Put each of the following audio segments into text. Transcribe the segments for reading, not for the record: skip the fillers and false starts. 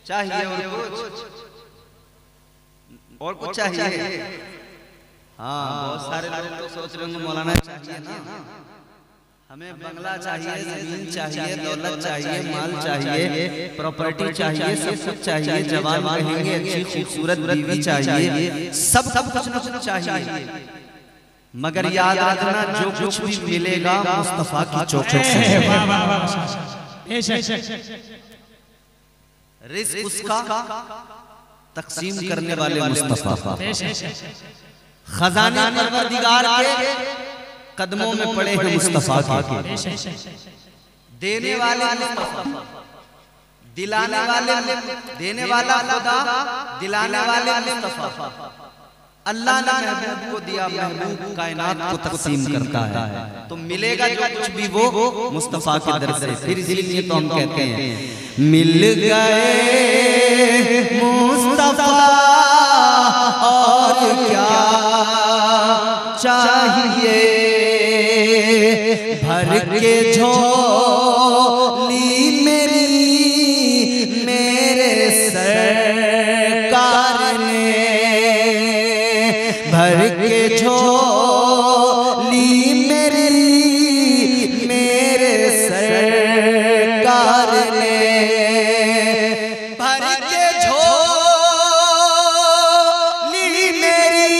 चाहिए और कुछ चाहिए। हाँ, बहुत सारे लोग तो सोच रहे होंगे मौलाना चाहिए ना, हमें बंगला चाहिए, जमीन चाहिए, दौलत चाहिए, माल चाहिए, प्रॉपर्टी चाहिए, सब कुछ चाहिए, जवान रहेंगे, अच्छी खूबसूरत बीवी चाहिए, सब कुछ न कुछ चाहिए। मगर याद रखना जो कुछ भी मिलेगा मुस्तफा की चौखट से। रिज़्क उसका तकसीम करने वाले मुस्तफा, खजाने परवरदिगार के कदमों में पड़े हैं मुस्तफा के, देने वाले मुस्तफा, दिलाने वाले, देने वाला खुदा, दिलाने वाले मुस्तफा। अल्लाह ने महबूब को दिया, महबूब कायनात को तकसीम करता है, तो मिलेगा जो कुछ भी वो मुस्तफा के दर से। फिर इसलिए तो हम कहते हैं मिल गए मुस्तफा और क्या चाहिए, भर के झोली मेरी मेरे सरकार ने, भर के झोली मेरी मेरे सरकार ने, भर के झोली मेरी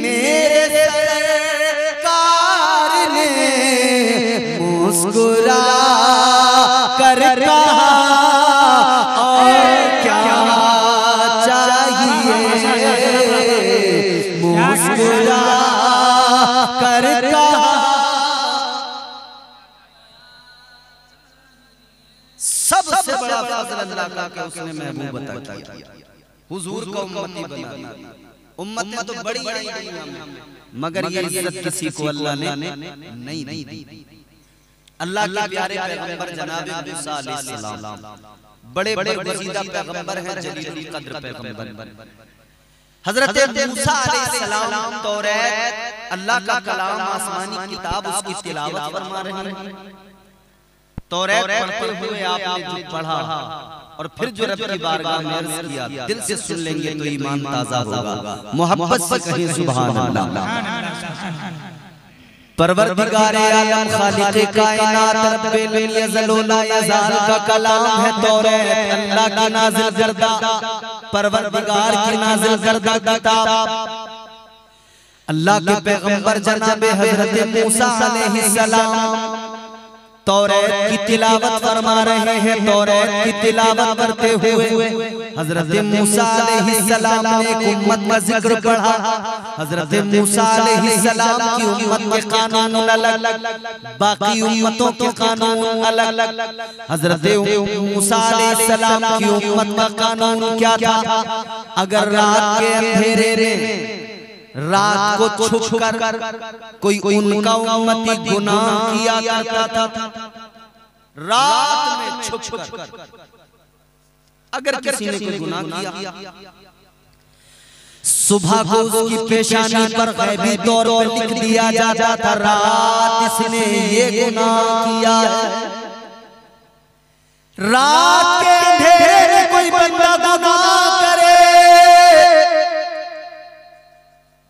मेरे सरकार ने, मुस्कुरा कर कहा और क्या मुस्कुरा कर कहा। सबसे बड़ा फज़ल अल्लाह का कि उसने महबूब अता किया, हुजूर को उम्मती बना दिया। उम्मत में तो बड़ी बड़ी मगर ये इज्जत किसी को अल्लाह ने नहीं दी। अल्लाह के प्यारे पैगंबर जनाब मूसा अलैहिस्सलाम बड़े बरगुज़ीदा पैगंबर हैं, जलीलुल क़द्र पैगंबर। हज़रत मूसा अलैहिस्सलाम तौरात अल्लाह का कलाम, आसमानी किताब, उसकी तिलावत फरमा रहे हैं। तौरात पढ़ते हुए आपने जो पढ़ा और फिर जो रब की बारगाह में अर्ज़ किया, दिल से सुन लेंगे तो ईमान ताज़ा होगा। मोहब्बत से कहें सुभान अल्लाह। परवरदिगारे आलम खालिक़े कायनात रब्बिल यज़ल ला यज़ाल का कलाम है तौरात, अल्लाह की नाज़िल करदा, परवरदिगार की नाज़िल करदा किताब। अल्लाह के पैगंबर जनाबे हज़रत मूसा अलैहिस्सलाम तौरात की तिलावत फरमा रहे हैं। तौरात की तिलावत करते हुए हज़रत मूसा अलैहिस्सलाम ने एक उम्मत का जिक्र पढ़ा। हज़रत मूसा अलैहिस्सलाम की उम्मत के कानून अलग, बाकी उम्मतों के कानून अलग। हज़रत मूसा अलैहिस्सलाम की उम्मत का कानून क्या था? अगर रात के अंधेरे में रात को छुपकर कोई उनका उम्मती गुनाह किया करता था, रात में छुपकर अगर किसी ने कोई गुनाह किया, सुबह को उसकी पेशानी पर गैबी तौर पर लिख दिया जाता था, रात इसने ये गुनाह किया है। रात के अंधेरे में कोई बंदा गुनाह करे,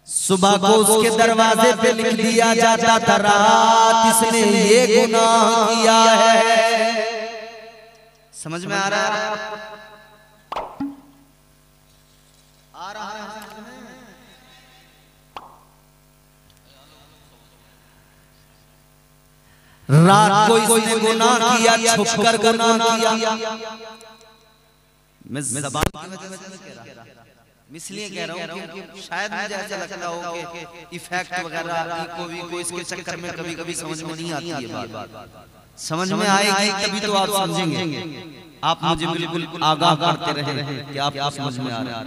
सुबह को उसके दरवाजे पे लिख दिया जाता था, रात इसने ये गुनाह किया है। समझ में आ रहा है? आ रहा है? रात को इसने गुनाह किया, छुपकर गुनाह किया। मैं ज़बान की वजह से कह रहा, इसलिए कह रहा हूँ कि शायद मुझे ऐसा लगता हो कि इफेक्ट वगैरह को इसके चक्कर में कभी कभी समझ में नहीं आती है बात। समझ में आएगी तभी तो आप समझेंगे। आप मुझे बिल्कुल आगाह करते रहे कि आपको समझ में आ रहा है।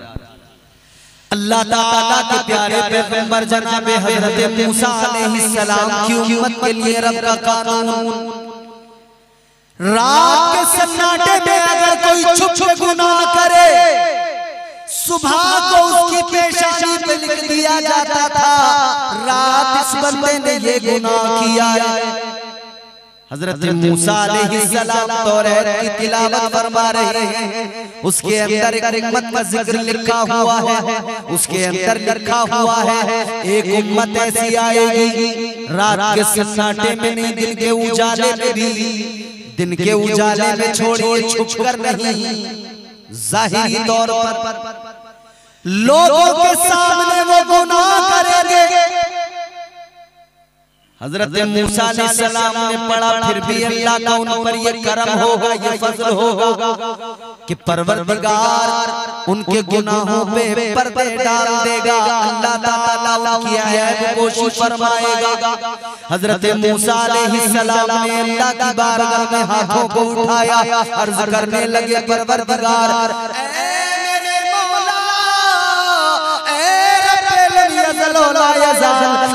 अल्लाह ताला के प्यारे पैगंबर जनाबे हज़रत मूसा अलैहिस्सलाम की उम्मत के लिए रब का कानून, रात के सन्नाटे में अगर कोई छुप छुप गुनाह करे, सुबह को उसकी पेशानी पे लिख दिया जाता था, रात इस बंदे ने ये गुनाह किया है। हजरत मूसा अलैहिस्सलाम तौरात की तिलावत फरमा रहे हैं। उसके अंदर एक उम्मत का जिक्र लिखा हुआ है। उसके अंदर लिखा हुआ है एक उम्मत ऐसी आएगी रात के सन्नाटे में नहीं, दिन के उजाले में भी, दिन के उजाले में छोड़िए छुपकर नहीं, जाहिरी तौर पर लोगों के सामने वो गुनाह करेंगे। हजरत मूसा अलैहिस्सलाम ने पढ़ा, फिर भी अल्लाह का उन पर ये करम होगा, ये फजल होगा कि परवरदिगार उनके गुनाहों पे पर्दे डाल देगा। अल्लाह ताला उनकी ऐब-ओ-गोशी फरमाएगा। हजरत मूसा अलैहिस्सलाम ने अल्लाह की बारगाह में हाथों को उठाया, अर्ज करने लगे, परवरदिगार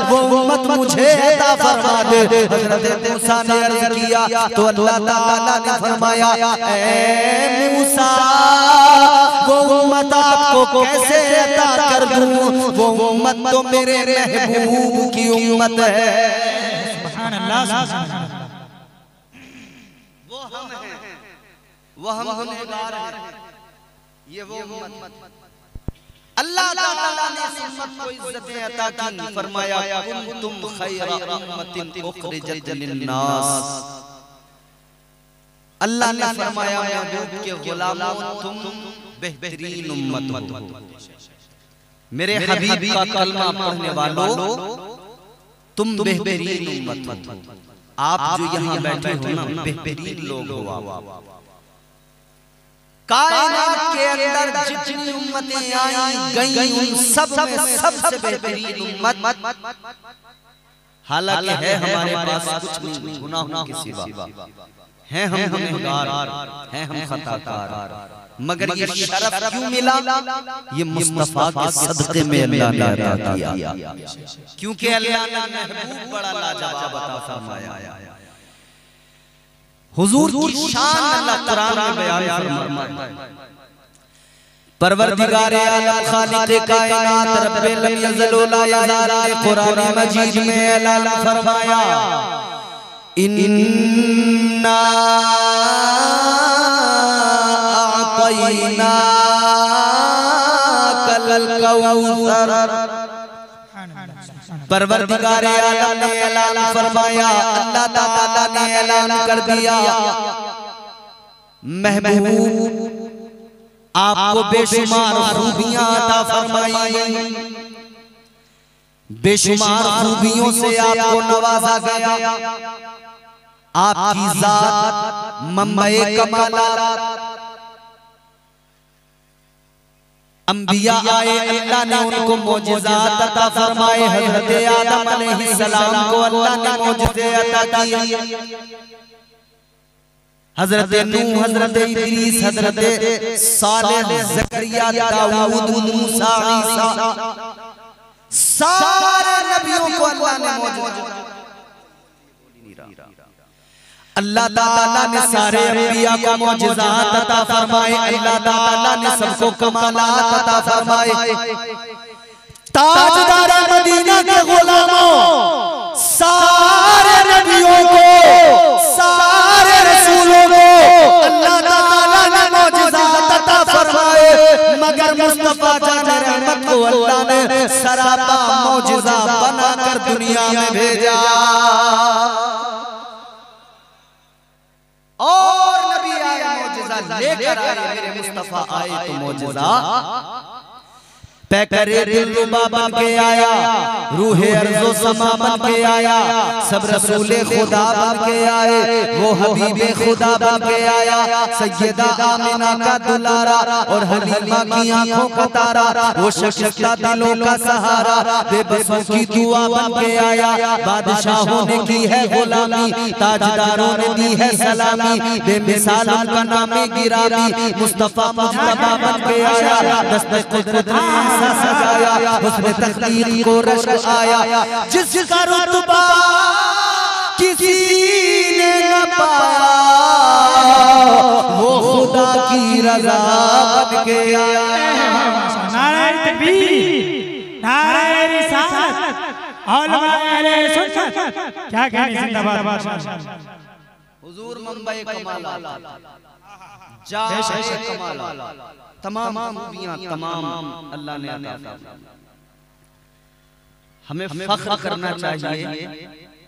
वो उम्मत मुझे अता फरमा दे। हज़रत मूसा ने अर्ज़ किया तो अल्लाह ताला ने फरमाया, ऐ मूसा वो उम्मत आपको कैसे अता कर दूं, वो उम्मत तो मेरे महबूब की उम्मत है। सुभान अल्लाह। वो हम गुनहगार हैं, ये वो उम्मत। अल्लाह ताला ने इस उम्मत को इज्जतें अता की, फरमाया कुंतुम खैरा उम्मतिन उखरिजत लिन्नास। अल्लाह ने फरमाया महबूब के गुलामों तुम बेहतरीन उम्मत हो। मेरे हबीब का कलमा पढ़ने वालों तुम बेहतरीन उम्मत हो। आप जो यहाँ बैठे हो ना, बेहतरीन लोग हो। कायनात के अंदर जितनी उम्मतें आई गई उन सब में सबसे बेहतरीन उम्मत, हालांकि है हमारे पास कुछ नहीं गुनाहों के सिवा, हैं हम गुनहगार, हैं हम खताकार, मगर ये शरफ क्यों मिला? ये मुस्तफा के सदक़े में अल्लाह ने अता किया, क्योंकि अल्लाह ने महबूब बड़ा लाजवाब अता फरमाया। हुजूर की शान अल्लाह कुरान में बयान फरमाया। परवरदिगारे आलम खालिक़े कायनात रब्बे लम यज़ल व ला यज़ाल ने कुरान मजीद में ऐलान फरमाया, इन्ना अअतैना कल कौसर। परवरदिगारे आलम ने ऐलान फरमाया, अल्लाह ताला ने ऐलान कर दिया, महबूब आपको बेशुमार खूबियां अता फरमाई, बेशुमार खूबियों से आपको नवाजा गया। आपकी जात मंबए कमालात, अंबिया आए, अल्लाह ने उनको मौजिज़ात अता फरमाए। हज़रत आदम अलैहिस्सलाम को अल्लाह ने मौजिज़े अता किए। हज़रत नूह, हज़रत इदरीस, हज़रत सालेह, ज़करिया, दाऊद, मूसा, ईसा, सारे नबियों को अल्लाह ने मौजिज़े। अल्लाह ताला ने सारे अंबिया को मौजिज़ात अता फरमाए। अल्लाह ताला ने सबको कमालात अता फरमाए। ताजदार मदीना के गुलामों, सारे नबियों को, सारे रसूलों को अल्लाह ताला ने मौजिज़ात अता फरमाए, मगर मुस्तफा जान रहमत को अल्लाह ने सरापा मौजिज़ा बनाकर दुनिया में भेजा। और नबी आए मौजिज़ा लेकर आए, मेरे मुस्तफा आए तो मौजिज़ा पैकरे दिलरुबा बन के आया, रूहे अर्ज़ो समा बन के आया, सब रसूले खुदा बन के आए, वो हबीबे खुदा बन के आया, सैयदा आमिना का दुलारा और हलीमा की आंखों का तारा, वो शकीला दिलों का सहारा, बेबसों की दुआ बन के आया। बादशाहों ने की है गुलामी, ताजदारों ने दी है सलामी, बेमिसाल उनका नाम गिरामी, मुस्तफा मुस्तफा बन के आया। दस्ते कुदरत ने सजाया, उसने तख्लीक को रश्क आया, जिसका रुतबा किसी ने न पाया, वो खुदा की रज़ा बन के आया। नारे तकबीर, नारे रिसालत, औलमाए अहले सुन्नत, क्या कहने जिंदाबाद। हुजूर मंबई कमाल जाए कमाल तमाम खूबियां तमाम अल्लाह ने अता फरमाई। हमें फख्र करना चाहिए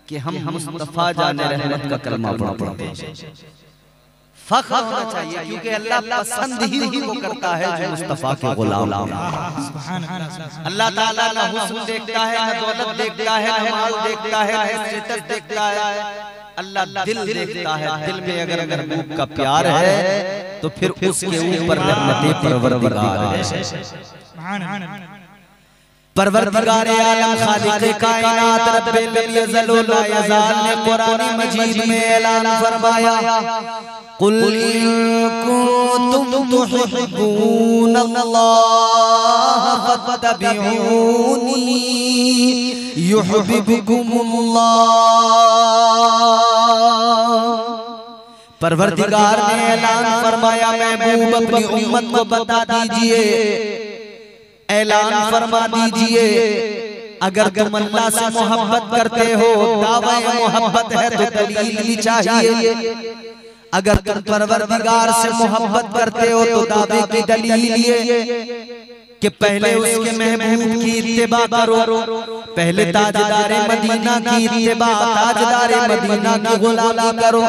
कि हम मुस्तफा जाने रहमत का कलमा पढ़ते हैं। फख्र होना चाहिए क्योंकि अल्लाह पसंद ही वो करता है जो मुस्तफा के गुलाम हैं। अल्लाह ताला ना हुस्न देखता है, ना दौलत देखता है, ना माल देखता है, ना स्टेटस देखता है। अल्लाह दिल देखता है। दिल में अगर महबूब का प्यार है तो फिर उसके ऊपर रहमतें परवरदिगार है। परवरदिगार आलम खालिक़े कायनात रब्बिल यज़ल ला यज़ाल ने कुरान मजीद में ऐलान फरमाया, कुल इन कुंतुम तुहिब्बूनल्लाह फत्तबिऊनी युहिब्बुकुमुल्लाह। परवरदिगार ने ऐलान फरमाया, महबूब अपनी उम्मत को बता दीजिए, ऐलान फरमा दीजिए, अगर तुम अल्लाह से मोहब्बत करते हो, दावा मोहब्बत है तो दलील भी चाहिए। अगर तुम परवरदिगार से मोहब्बत करते हो तो दावे की दलील ये कि पहले उसके महबूब की इत्तिबा करो, पहले ताजदारे मदीना की इत्तिबा, ताजदारे मदीना की गुलामी करो।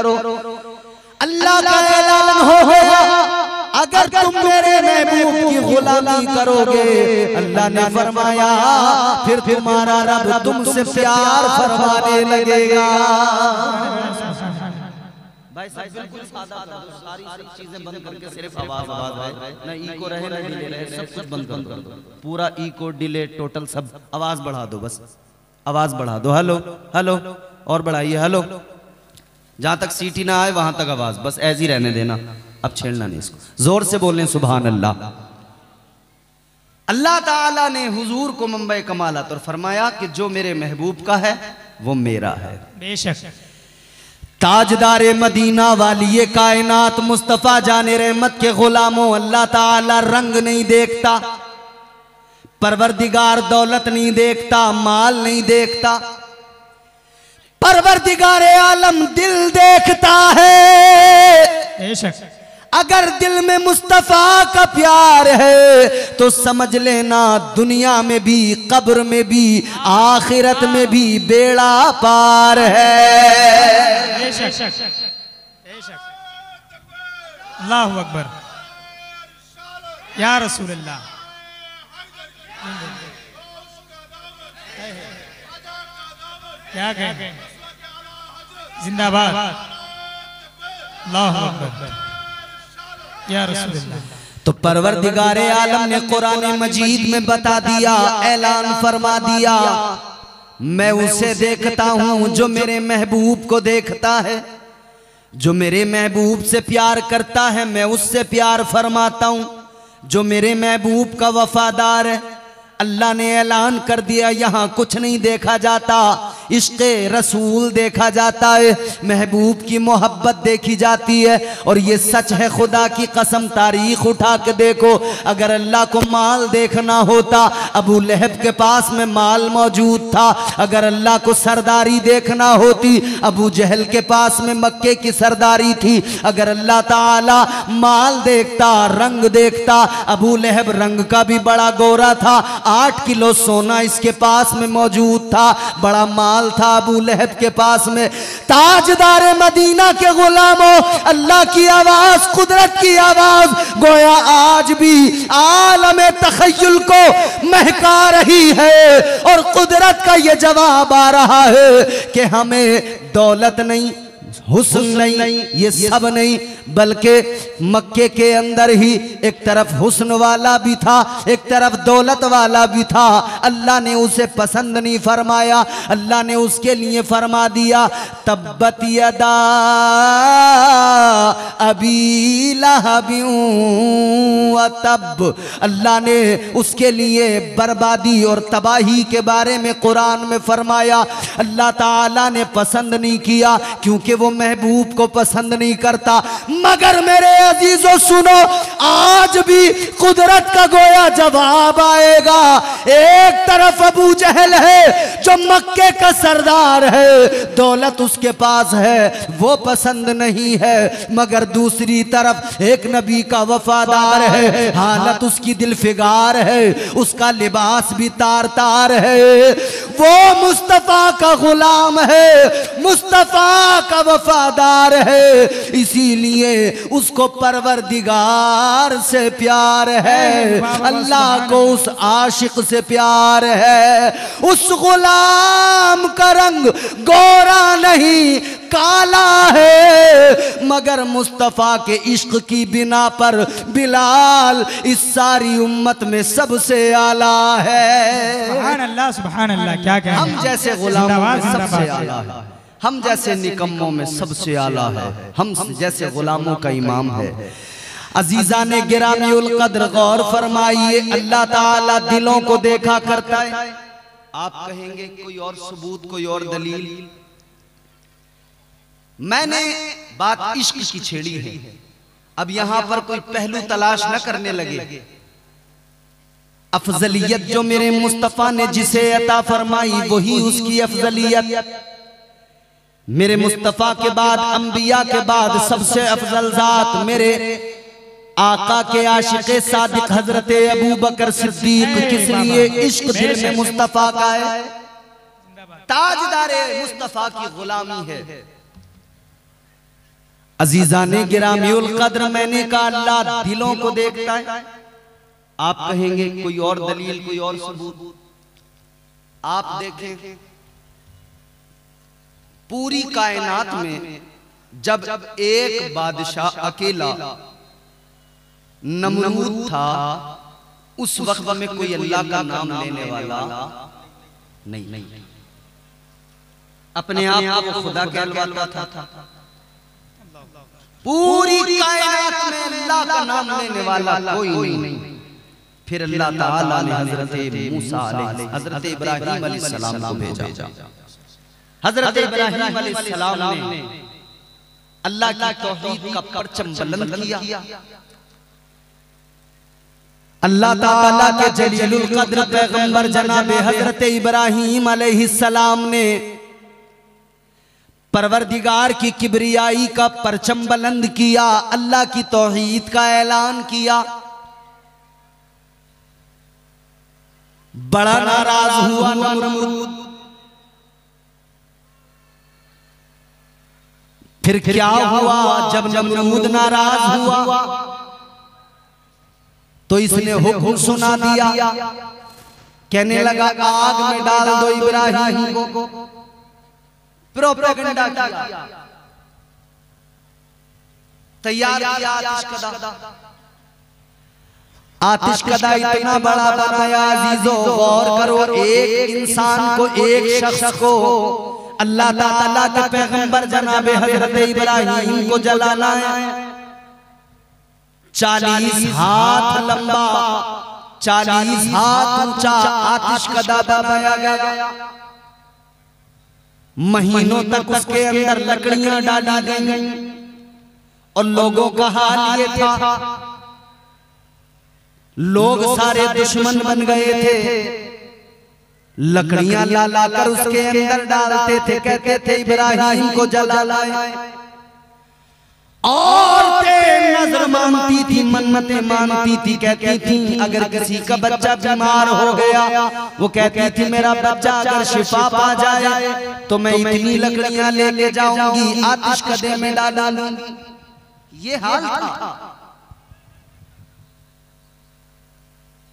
अल्लाह का ऐलान हो गया, अगर तुम मेरे महबूब की गुलामी करोगे, अल्लाह ने फरमाया फिर तुम्हारा रब तुमसे प्यार फरमाने लगेगा। भाई सब बिल्कुल सादा था, सारी चीजें बंद करके सिर्फ आवाज है, ना इको रहे ना डिले रहे, सब कुछ बंद कर दो, पूरा इको डिले टोटल सब आवाज बढ़ा दो, बस आवाज बढ़ा दो। हेलो हेलो और बढ़ाइए, हेलो, जहां तक सीटी ना आए वहां तक आवाज बस ऐसी रहने देना, अब छेड़ना नहीं इसको, जोर से बोलने सुभान अल्लाह। अल्लाह ताला ने हुजूर को मंबई कमालत और फरमाया कि जो मेरे महबूब का है वो मेरा है। बेशक ताजदारे मदीना वाली कायनात मुस्तफा जाने रहमत के गुलामों, अल्लाह ताला रंग नहीं देखता, परवरदिगार दौलत नहीं देखता, माल नहीं देखता, परवरदिगार आलम दिल देखता है। बेशक अगर दिल में मुस्तफा का प्यार है तो समझ लेना दुनिया में भी, कब्र में भी, आखिरत में भी बेड़ा पार है। बेशक बेशक अल्लाहु अकबर या रसूल अल्लाह। क्या कहें, जिंदाबाद, अल्लाहु अकबर या रसूल अल्लाह। तो परवरदिगारे आलम ने कुरान मजीद में बता दिया, ऐलान फरमा दिया, मैं उसे देखता हूं जो मेरे महबूब को देखता है, जो मेरे महबूब से प्यार करता है मैं उससे प्यार फरमाता हूं, जो मेरे महबूब का वफादार है। अल्लाह ने ऐलान कर दिया, यहाँ कुछ नहीं देखा जाता, इश्क़े रसूल देखा जाता है, महबूब की मोहब्बत देखी जाती है। और ये सच है, खुदा की कसम, तारीख उठा के देखो, अगर अल्लाह को माल देखना होता, अबू लहब के पास में माल मौजूद था। अगर अल्लाह को सरदारी देखना होती, अबू जहल के पास में मक्के की सरदारी थी। अगर अल्लाह ताला माल देखता, रंग देखता, अबू लहब रंग का भी बड़ा गोरा था, 8 किलो सोना इसके पास में मौजूद था, बड़ा माल था अबू लहब के पास में। ताजदारे मदीना के गुलामों, अल्लाह की आवाज, कुदरत की आवाज गोया आज भी आलम तखय्युल को महका रही है, और कुदरत का ये जवाब आ रहा है कि हमें दौलत नहीं, हुस्न नहीं, ये सब नहीं, बल्कि मक्के के अंदर ही एक तरफ हुस्न वाला भी था, एक तरफ दौलत वाला भी था। अल्लाह ने उसे पसंद नहीं फरमाया, अल्लाह ने उसके लिए फरमा दिया, तब्बत यदा अबी लहबिन व तब। अल्लाह ने उसके लिए बर्बादी और तबाही के बारे में कुरान में फरमाया। अल्लाह ताला ने पसंद नहीं किया क्योंकि वो महबूब को पसंद नहीं करता। मगर मेरे अजीजों सुनो, आज भी कुदरत का गोया जवाब आएगा। एक तरफ अबू जहल है जो मक्के का सरदार है, दौलत उसके पास है वो पसंद नहीं है, मगर दूसरी तरफ एक नबी का वफादार है, हालत उसकी दिल फिगार है, उसका लिबास भी तार तार है, वो मुस्तफा का गुलाम है, मुस्तफा का वफादार है, इसीलिए उसको परवरदिगार से प्यार है, अल्लाह को उस आशिक से प्यार है। उस गुलाम का रंग गोरा नहीं काला है, मगर मुस्तफा के इश्क की बिना पर बिलाल इस सारी उम्मत में सबसे आला है। सुभान अल्लाह, सुभान अल्लाह। क्या क्या हम जैसे गुलामों में सबसे आला है, हम जैसे निकम्मों में सबसे आला है, हम जैसे गुलामों का इमाम है। अजीजा ने गिरामीउल कद्र गौर फरमाइए, अल्लाह ताला दिलों को देखा करता है। आप कहेंगे कोई और सबूत, कोई और दलील? मैंने बात इश्क की छेड़ी है, अब यहां पर कोई पहलू तलाश न करने लगे। अफजलियत जो मेरे मुस्तफा ने जिसे अता फरमाई वही उसकी अफजलियत। मेरे मुस्तफा के बाद, अंबिया के बाद सबसे अफजल जात मेरे आका के आशिक़े सादिक हजरत अबू बकर सिद्दीक। किस लिए? इश्क दिल में मुस्तफा का है, ताजदारे मुस्तफा की गुलामी है। अजीजा ने गिरामीउल कद्र, मैंने कहा अल्लाह दिलों को देखता है। आप कहेंगे कोई और दलील, कोई और सबूत? आप देखें पूरी कायनात में जब एक बादशाह अकेला नमरूद था, उस वक्त में कोई अल्लाह का नाम लेने वाला नहीं, अपने आप को खुदा कहलवाता था। पूरी कायनात में अल्लाह का नाम लेने वाला कोई नहीं। फिर अल्लाह ताला ने हजरत मूसा हजरत इब्राहीम अलैहिस्सलाम को भेजा। हजरत इब्राहीम अलैहिस्सलाम ने अल्लाह की तौहीद का परचम बुलंद किया। अल्लाह ताला के जलीलुल कद्र पैगंबर जनाब हजरत इब्राहीम अलैहिस्सलाम ने परवरदिगार की किबरियाई का परचम बुलंद किया, अल्लाह की तौहीद का ऐलान किया। बड़ा नाराज हुआ नमरूद। फिर क्या हुआ? जब नमरूद नाराज हुआ तो इसने हुक्म सुना दिया, कहने लगा आग में डाल दो इब्राहीम को। प्रोपेगेंडा किया, तैयार किया आतिशकदा। आतिशकदा इतना बड़ा बनाया अजीजों, गौर करो, एक इंसान को, एक शख्स को अल्लाह ताला के पैगंबर जनाब हजरत इब्राहीम को जलाना है। 40 हाथ लंबा, 40 हाथ ऊंचा आतिशकदा बनाया गया। महीनों तक उसके अंदर लकड़ियां डाली गई और लोगों का हाल ये था, लोग सारे दुश्मन बन गए थे। लकड़ियां ला ला कर उसके अंदर डालते थे, कहते थे इब्राहीम को जलाना है। औरतें नजर मानती थी, मन्नतें मानती थी, कहती थी अगर किसी का बच्चा बीमार हो गया, वो कहती थी मेरा बच्चा अगर शिफा पा जाए तो मैं इतनी लकड़ियां लेके जाऊंगी, आतिशकदे में डालूंगी। ये हाल था।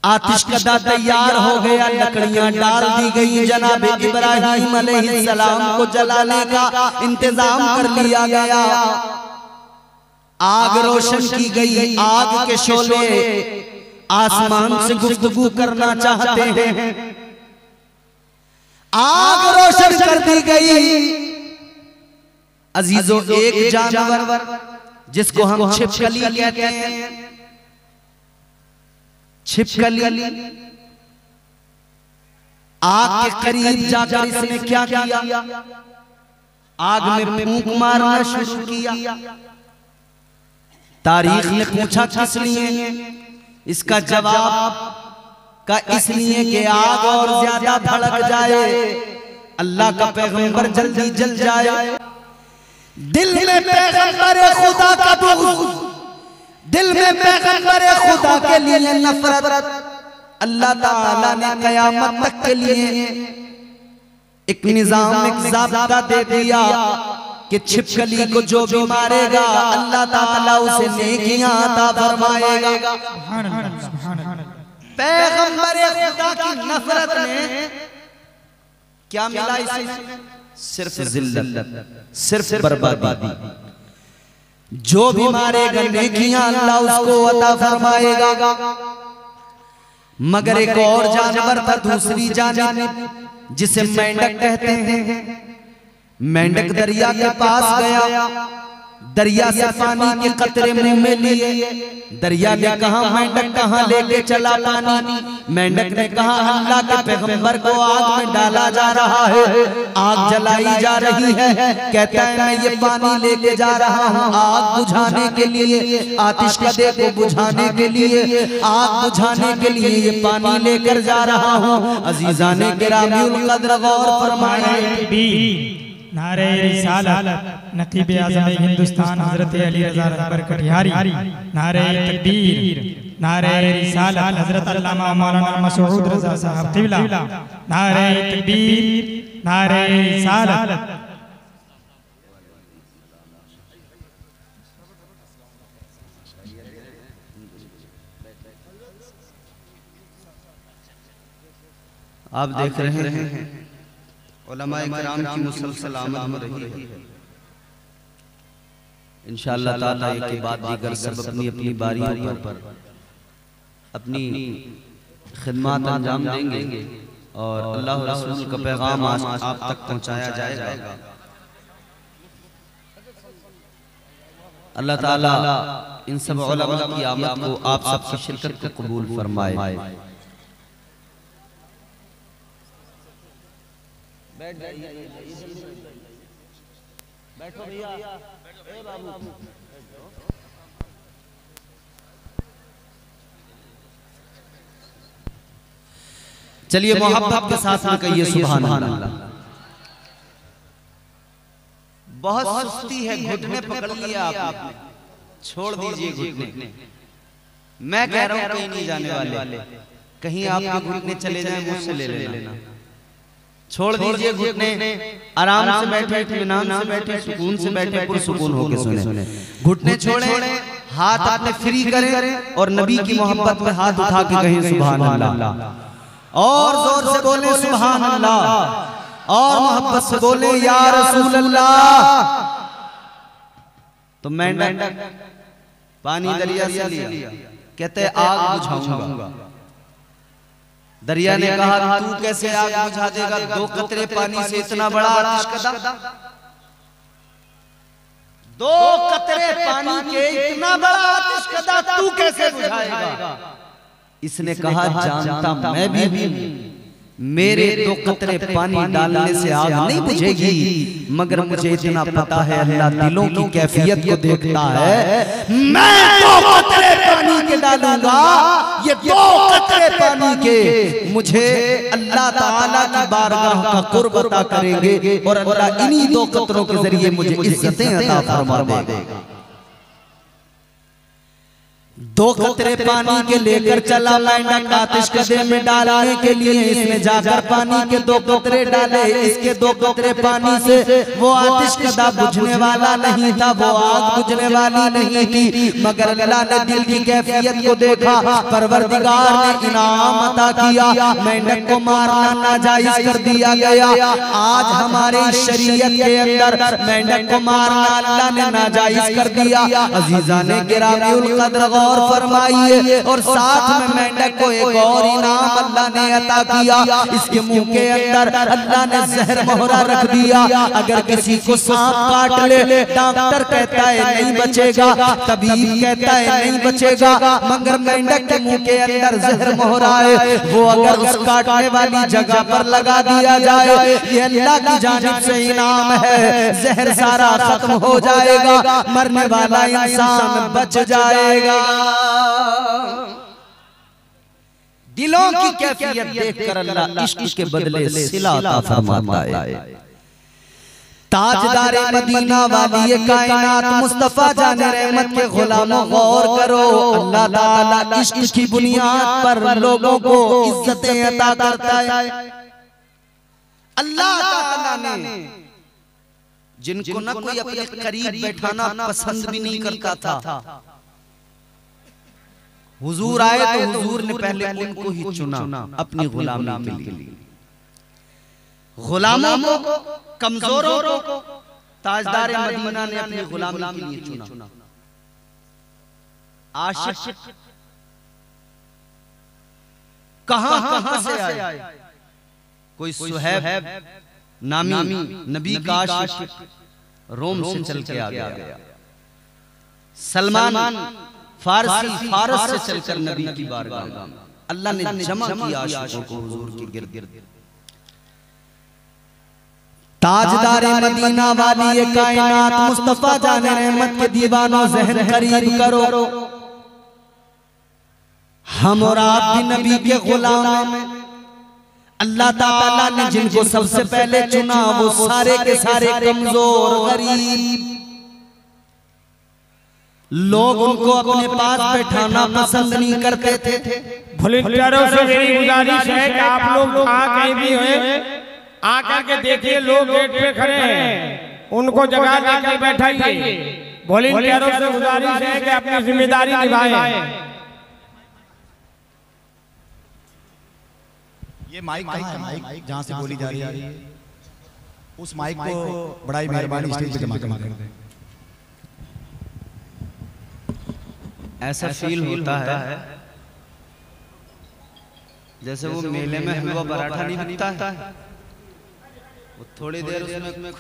आतिशकदा तैयार हो गया, लकड़ियां डाल दी गई, जनाब इब्राहीम अलैहिस्सलाम को जलाने का इंतजाम कर लिया गया। आग रोशन की गई, आग के शोले आसमान से गुफ्तगू करना चाहते हैं। आग रोशन कर दी गई। अजीजों, एक जानवर जिसको हम छिपकली कहते हैं, छिपकली आग के करीब जाकर इसने क्या किया? आग में फूंक मारना शुरू किया। तारीख ने पूछा किस लिए, इसका जवाब का इसलिए कि आग और ज्यादा भड़क जाए, अल्लाह का पैगंबर जल्दी जल जाए। दिल में पैगंबर खुदा का बुग़्ज़, दिल में पैगंबर खुदा के लिए नफरत, अल्लाह ताला ने कयामत तक के लिए एक निजाम, एक ज़ाब्ता दे दिया कि छिपकली को जो भी मारेगा अल्लाह ताला उसे नेकियां अता फरमाएगा। पैगंबर खुदा की नफरत ने क्या मिला इसे? सिर्फ जिल्लत, सिर्फ बर्बादी। जो भी मारेगा नेकियां अल्लाह उसको अता फरमाएगा। मगर एक और जानवर था दूसरी जानिब जिसे मेंढक कहते हैं। मेंढक दरिया के पास गया, दरिया से पानी के कतरे मुंह में लिए। दरिया ने कहा मेंढक कहाँ लेके चला पानी? मेंढक ने कहा अल्लाह के पैगंबर को आग में डाला जा रहा है, आग जलाई जा रही है। कहता है मैं ये पानी लेके जा रहा हूँ आग बुझाने के लिए, आतिश कदे को बुझाने के लिए, आग बुझाने के लिए ये पानी लेकर जा रहा हूँ। अजीजाने गिरामीउल कद्र गौर फरमाएं। नारे रिसालत नकीब आज़म हिंदुस्तान हजरत अली रज़ा रहबर कटिहारी, नारे तकबीर, नारे रिसालत हजरत अल्लामा मौलाना मसऊद रज़ा साहब क़िबला, नारे तकबीर, नारे रिसालत। आप देख रहे हैं उलमाए किराम की मुसलसल आमद हो रही है। इंशाअल्लाह ताला एक के बाद दीगर सब अपनी अपनी बारियों पर अपनी खिदमत अंजाम देंगे और अल्लाह रसूल का पैगाम आप तक पहुंचाया जाएगा। अल्लाह ताला इन सब उलमा की आमद को आप सबकी शिरकत को कबूल फरमाए। बैठ जाइए, बैठो भैया, ए बाबू। चलिए मोहब्बत के साथ में कहिए सुभान अल्लाह। बहुत सुस्ती है, घुटने पकड़ लिया आपने, छोड़ दीजिए घुटने। मैं कह रहा हूं कहीं नहीं जाने वाले, कहीं आपके घुटने चले जाए मुझसे ले लेना। छोड़ दीजिए घुटने, आराम से बैठे, इत्मीनान से बैठे, सुकून से बैठे, पुरसुकून होकर सुने। घुटने छोड़े, हाथ अपने फ्री करें और नबी की मोहब्बत में हाथ उठा के कहें सुभान अल्लाह। और जोर से बोले सुभान अल्लाह, और मोहब्बत से बोले या रसूल अल्लाह। तो मेंढक पानी दरिया से लिया, कहते आग बुझाऊंगा। दरिया ने कहा तू कैसे आग बुझा देगा? 2 कतरे पानी से इतना बड़ा आतिशकदा, 2 कतरे पानी के इतना बड़ा आतिशकदा तू कैसे बुझाएगा? इसने कहा जानता मैं भी, मेरे 2 कतरे पानी डालने से आग नहीं बुझेगी, मगर मुझे इतना पता है अल्लाह दिलों की कैफियत को देखता है। मैं 2 कतरे पानी के डालूंगा, ये 2 कतरे पानी के मुझे अल्लाह ताला की बारगाह का कुर्ब अता करेंगे और अल्लाह इन्हीं 2 कतरों के जरिए मुझे इज्जतें अता फरमा देगा। 2 कतरे पानी के लेकर चला मेंढक आतिशकदे में डालने के लिए। इसने जाकर पानी के 2 कतरे डाले, इसके 2 कतरे पानी से वो आतिशकदा बुझने वाला नहीं था, वो आग बुझने वाली नहीं थी। मगर अल्लाह ने दिल की कैफियत को देखा, परवरदिगार ने इनाम अता किया, मेंढक को मारना नाजायज कर दिया गया। आज हमारे शरीयत के अंदर मेंढक को मारना अल्लाह ने नाजायज कर दिया। अजीजाने गिरामीउल कद्र गौर फरमाइए। और साथ में मेंढक को एक और इनाम अल्लाह ने अता किया। इसके मुंह के अंदर अल्लाह ने जहर मोहरा रख दिया। अगर किसी को सांप काट ले, डॉक्टर कहता है नहीं बचेगा, तबीब कहता है नहीं बचेगा, मगर मेंढक के मुंह के अंदर जहर मोहरा है, वो अगर उस काटने वाली जगह पर लगा दिया जाए, ये अल्लाह की जानिब से इनाम है। जहर सारा खत्म हो जाएगा, मरने वाला इंसान बच जाएगा। दिलों की कैफियत देखकर अल्लाह इश्क के बदले सिला अता फरमाता है। ताजदारे मदीना वाली कायनात मुस्तफा जाने रहमत के गुलामों गौर करो। अल्लाह ताला इश्क की बुनियाद पर लोगों को इज्जतें अता करता है। अल्लाह ताला ने जिनको न कोई अपने करीब बैठाना पसंद भी नहीं करता था, हुजूर आए तो हुजूर ने पहले उनको ही चुना अपनी गुलामी के लिए। गुलामों को, कमजोरों को ताजदार मदीना ने अपनी गुलामी के लिए चुना। आशिक कहां से आए? कोई सुहैब नामी नबी का आशिक रोम से चल के आ गया। सलमान फारसी फारस से चलकर नबी की बारगाह में अल्लाह ने जमा किया आशिकों को हुजूर के गिर्द। ताजदारे मदीना वाली ये कायनात मुस्तफा जाने रहमत के दीवानों ज़हन करीब करो। हम और आप भी नबी के गुलाम हैं। अल्लाह ताला ने जिनको सबसे पहले चुना वो सारे के सारे कमजोर गरीब लोग, उनको अपने पास बैठाना पसंद नहीं करते थे। वॉलंटियरों से मेरी गुजारिश है कि आप लोग कहीं भी हुए आकर के देखिए, लोग गेट पे खड़े हैं, उनको जगह देकर बैठाइए। वॉलंटियरों से गुजारिश है कि अपनी जिम्मेदारी निभाएं। ये माइक है, माइक जहाँ से बोली जा रही है उस माइक को बड़ी मेहरबानी स्टेज पे जमा कर दें। ऐसा फील होता है जैसे वो मेले में हलवा पराठा नहीं बिकता है, वो थोड़ी देर उसमें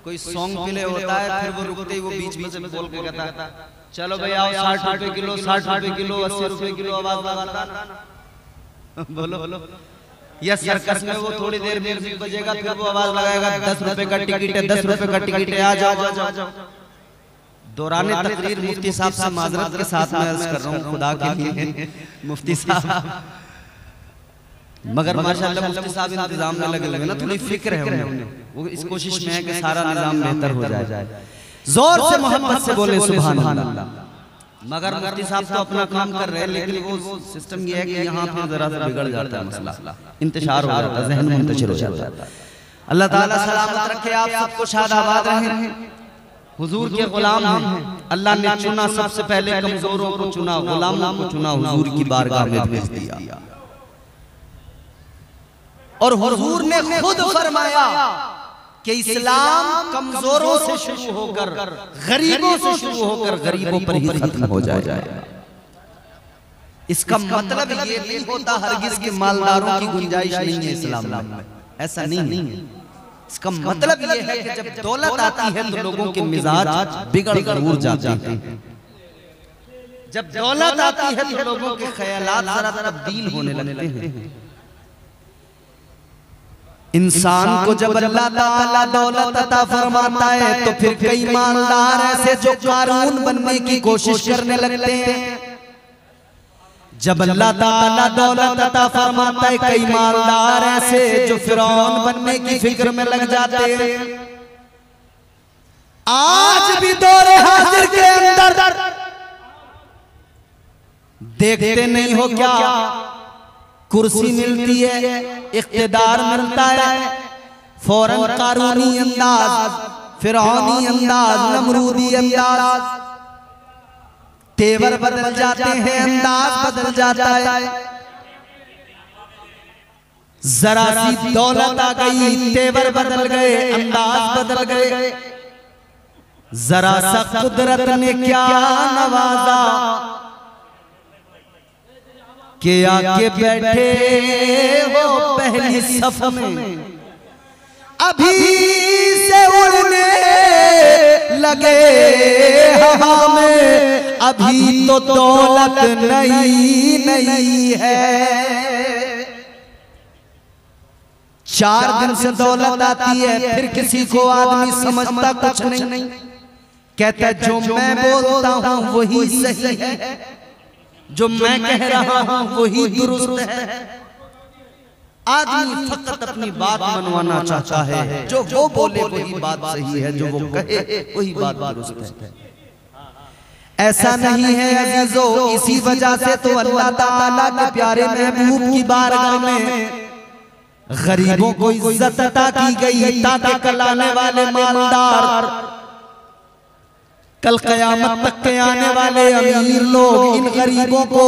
कोई सॉन्ग प्ले होता है, फिर वो रुकते ही वो बीच में से बोल के कहता है चलो भाई आओ 60 रुपए किलो, 60 रुपए किलो, 80 रुपए किलो, आवाज लगाता बोलो। या सर्कस में वो थोड़ी देर म्यूजिक बजेगा, फिर वो आवाज लगाएगा 10 रुपए का टिकट है, 10 रुपए का टिकट है, आ जाओ। दौराने तकरीर मुफ्ती साहब से माजरत के साथ मैं अर्ज कर रहा हूँ खुदा के लिए मुफ्ती साहब, मगर माशाल्लाह मुफ्ती साहब इंतजाम में लगे ना, थोड़ी फिक्र है उन्हें, वो इस कोशिश में है कि सारा निजाम बेहतर हो जाए। जोर से मोहब्बत से बोले सुभान अल्लाह। मगर मुफ्ती साहब तो अपना काम कर रहे हैं, लेकिन वो सिस्टम ये है कि यहाँ पे जरा सा बिगड़ जाता है मसला, इंतशार हो जाता है, ज़हन मुंतशिर हो जाता है। अल्लाह ताला सलामत रखे आप सबको, शादाबाद रहें। हुजूर के गुलाम हैं, अल्लाह ने चुना, सबसे पहले कमजोरों को चुना, गुलामों को चुना, हुजूर की बारगाह में भेज दिया। और हुजूर ने खुद फरमाया कि इस्लाम कमजोरों से शुरू होकर, गरीबों से शुरू होकर गरीबों पर ही खत्म हो जाएगा। इसका मतलब ये नहीं होता हरगिज के मालदारों की गुंजाइश नहीं है इस्लाम में, ऐसा नहीं है। इसका मतलब ये है कि जब दौलत आती है तो लोगों के मिजाज बिगड़ जरूर जाते हैं। जब दौलत आती है तो लोगों के ख्यालात जरा तब्दील होने लगते हैं। इंसान को जब अल्लाह ताला दौलत अता फरमाता है तो फिर कई मालदार ऐसे जो कारून बनने की कोशिश करने लगते हैं। जब अल्लाह ताला दौलत अता फरमाता है कई मालदार ऐसे जो फिरौन बनने की फिक्र में लग जाते हैं। आज भी दौरे हाजिर के अंदर देखते नहीं हो क्या, कुर्सी मिलती है, इख्तिदार मिलता है, फौरन कारूनी अंदाज, फिरौनी अंदाज, नमरूदी अंदाज, तेवर बदल जाते हैं, अंदाज बदल जाता है। जरा सी दौलत आ गई, तेवर बदल गए, अंदाज बदल गए। जरा सा कुदरत ने क्या नवाजा, के आके बैठे हो पहली सफ में, अभी से उड़ने लगे हवा में, अभी तो दौलत नई है। 4 दिन से दौलत आती है, फिर किसी को आदमी समझता कुछ नहीं, कहता है जो मैं बोलता हूं वही सही है, जो मैं कह रहा हूं वही दुरुस्त है। आदमी फकत अपनी बात मनवाना चाहता है, जो वो बोले वही बात सही है, जो वो कहे वही बात दुरुस्त है। ऐसा नहीं है अजीजों, इसी वजह से तो अल्लाह ताला के प्यारे महबूब की बारगाह में गरीबों को इज्जत अता की गई, ताकि कल आने वाले मालदार, कल कयामत तक के आने वाले अमीर लोग इन गरीबों को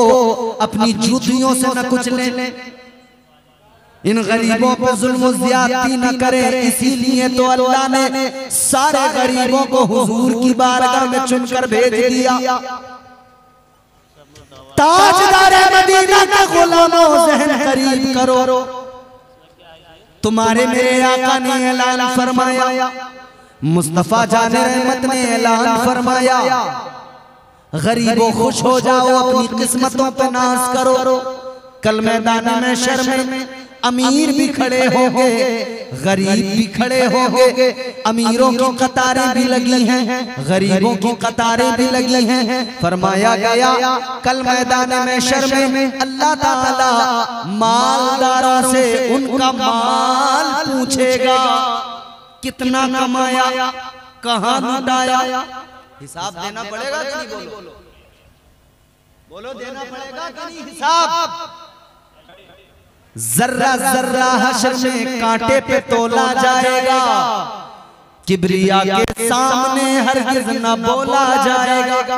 अपनी जूतियों से न कुचलें, इन गरीबों पर जुल्म ज़्यादती न करें। इसीलिए तो अल्लाह ने सारे गरीबों को हुजूर की बारगाह में चुनकर भेज दिया। ताजदार मदीना के गुलामों ज़हन करीब करो, तुम्हारे मेरे आका ने ऐलान फरमाया, मुस्तफा जाने रहमत ने ऐलान फरमाया, गरीबों खुश हो जाओ, अपनी किस्मतों पे नाज करो। कल मैदान महशर में अमीर भी खड़े होंगे, गरीब भी खड़े होंगे, अमीरों की कतारें भी लगी हैं, गरीबों की कतारें भी लगी हैं। फरमाया गया कल मैदान महशर में अल्लाह ताला मालदारों से उनका माल पूछेगा, कितना कमाया, कहां लुटाया। हिसाब देना पड़ेगा कि नहीं? बोलो देना पड़ेगा कि नहीं हिसाब? जर्रा जर्रा हश्र में कांटे पे तोला जाएगा, किबरिया के सामने हरगिज़ न बोला जाएगा।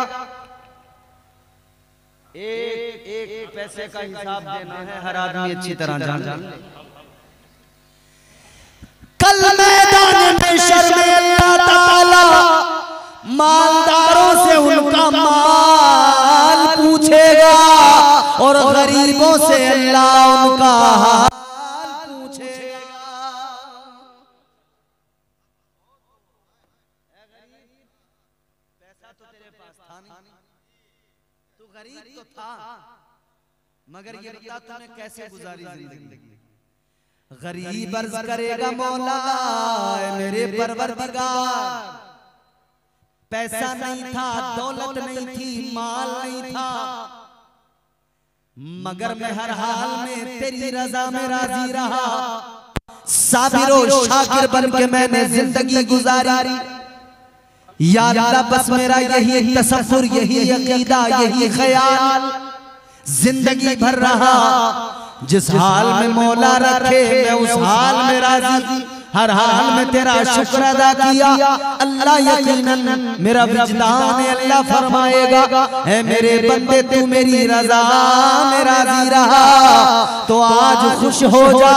एक पैसे का हिसाब देना है, हर आदमी अच्छी तरह जान ले। कल मैदान महशर में अल्लाह ताला मालदारों से उनका माल पूछेगा और गरीबों से अल्लाह उनका हाल पूछेगा। पैसा तो तेरे पास था नहीं, तू गरीब तो था, मगर ये बता तूने कैसे गुजारी जिंदगी। गरीब अर्ज करेगा मौला मेरे परवरदिगार, पैसा नहीं था, दौलत नहीं थी, माल नहीं था, मगर मैं हर हाल में तेरी रजा में राजी रहा। साबिर और शाकिर बन के मैंने जिंदगी गुजारी। या अल्लाह बस मेरा यही तसव्वुर, यही अकीदा, यही ख्याल जिंदगी भर रहा। जिस हाल में मौला रखे मैं उस हाल में राजी, हर हाल में तेरा शुक्र अदा किया। अल्लाह यकीनन मेरा विजदान अल्लाह फरमाएगा, है मेरे बंदे तू मेरी रजा में राजी रहा, तो आज खुश हो जा,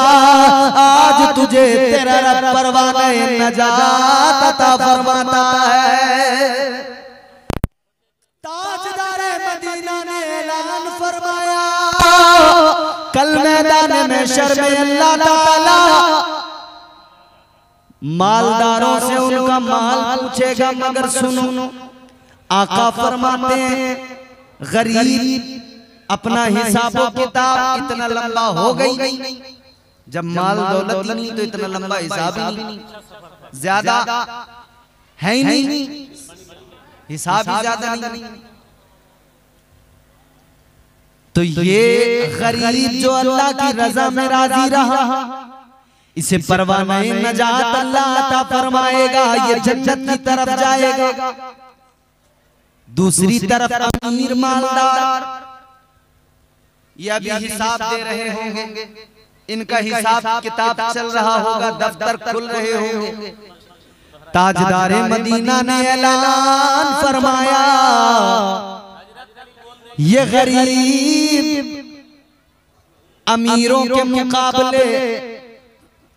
आज तुझे तेरा रब परवाने नजात अता फरमाता है। ताजदार मदीना ने ऐलान फरमाया, कल मैदान महशर में अल्लाह ताला मालदारों से उनका माल पूछेगा। मगर सुनो, आका फरमाते हैं गरीब अपना हिसाबो किताब इतना लंबा हो गई, जब माल दौलत ही नहीं तो इतना लंबा हिसाब ही नहीं, ज्यादा है ही नहीं, हिसाब ही ज्यादा नहीं। तो ये गरीब जो अल्लाह की रजा में राजी रहा, इसे परवाने नजात अल्लाह अता फरमाएगा, ये जन्नत की तरफ जाएगा। दूसरी तरफ अमीर मालदार ये अभी हिसाब दे रहे होंगे, इनका हिसाब किताब चल रहा होगा, दफ्तर खुल रहे होंगे। ताजदार मदीना ने ऐलान फरमाया, ये गरीब अमीरों के मुकाबले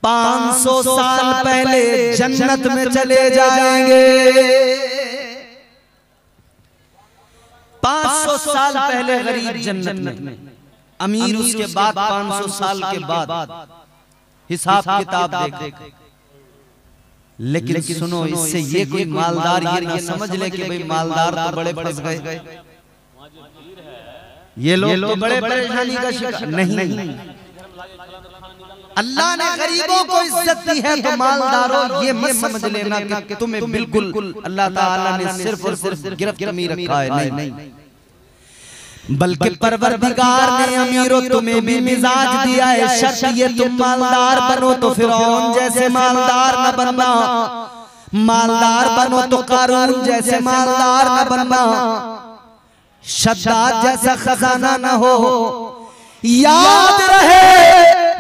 500 साल पहले जन्नत में चले जाएंगे। 500 साल पहले गरीब जन्नत में, अमीर उसके बाद 500 साल के बाद हिसाब किताब देखे। लेकिन सुनो, इससे ये कोई मालदार ये ना समझ ले कि भाई मालदार तो बड़े फंस गए, ये लोग तो बड़े परेशानी का शिकार नहीं। अल्लाह ने गरीबों को इज्जत दी है तो मालदारों ये मत समझ लेना कि तुम्हें बिल्कुल अल्लाह ताला ने सिर्फ और सिर्फ गिरफ्त में रखा है, नहीं। बल्कि परवरदिगार ने अमीरों तुम्हें भी मिजाज दिया है। शर्त ये तुम मालदार बनो तो फिरौन जैसे मालदार न बनना, मालदार बनो तो कारून जैसे मालदार न बनना, शद्दाद जैसा खजाना न हो। याद रहे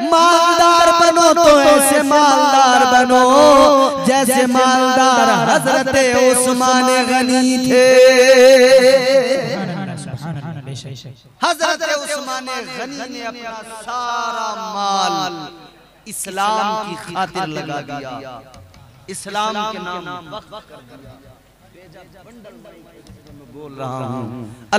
मालदार बनो तो ऐसे मालदार बनो जैसे मालदार हजरत उस्मान गनी थे। हजरत उस्मान गनी ने अपना सारा माल इस्लाम की खातिर लगा दिया, इस्लाम के नाम वक्फ कर दिया। बोल रहा हूँ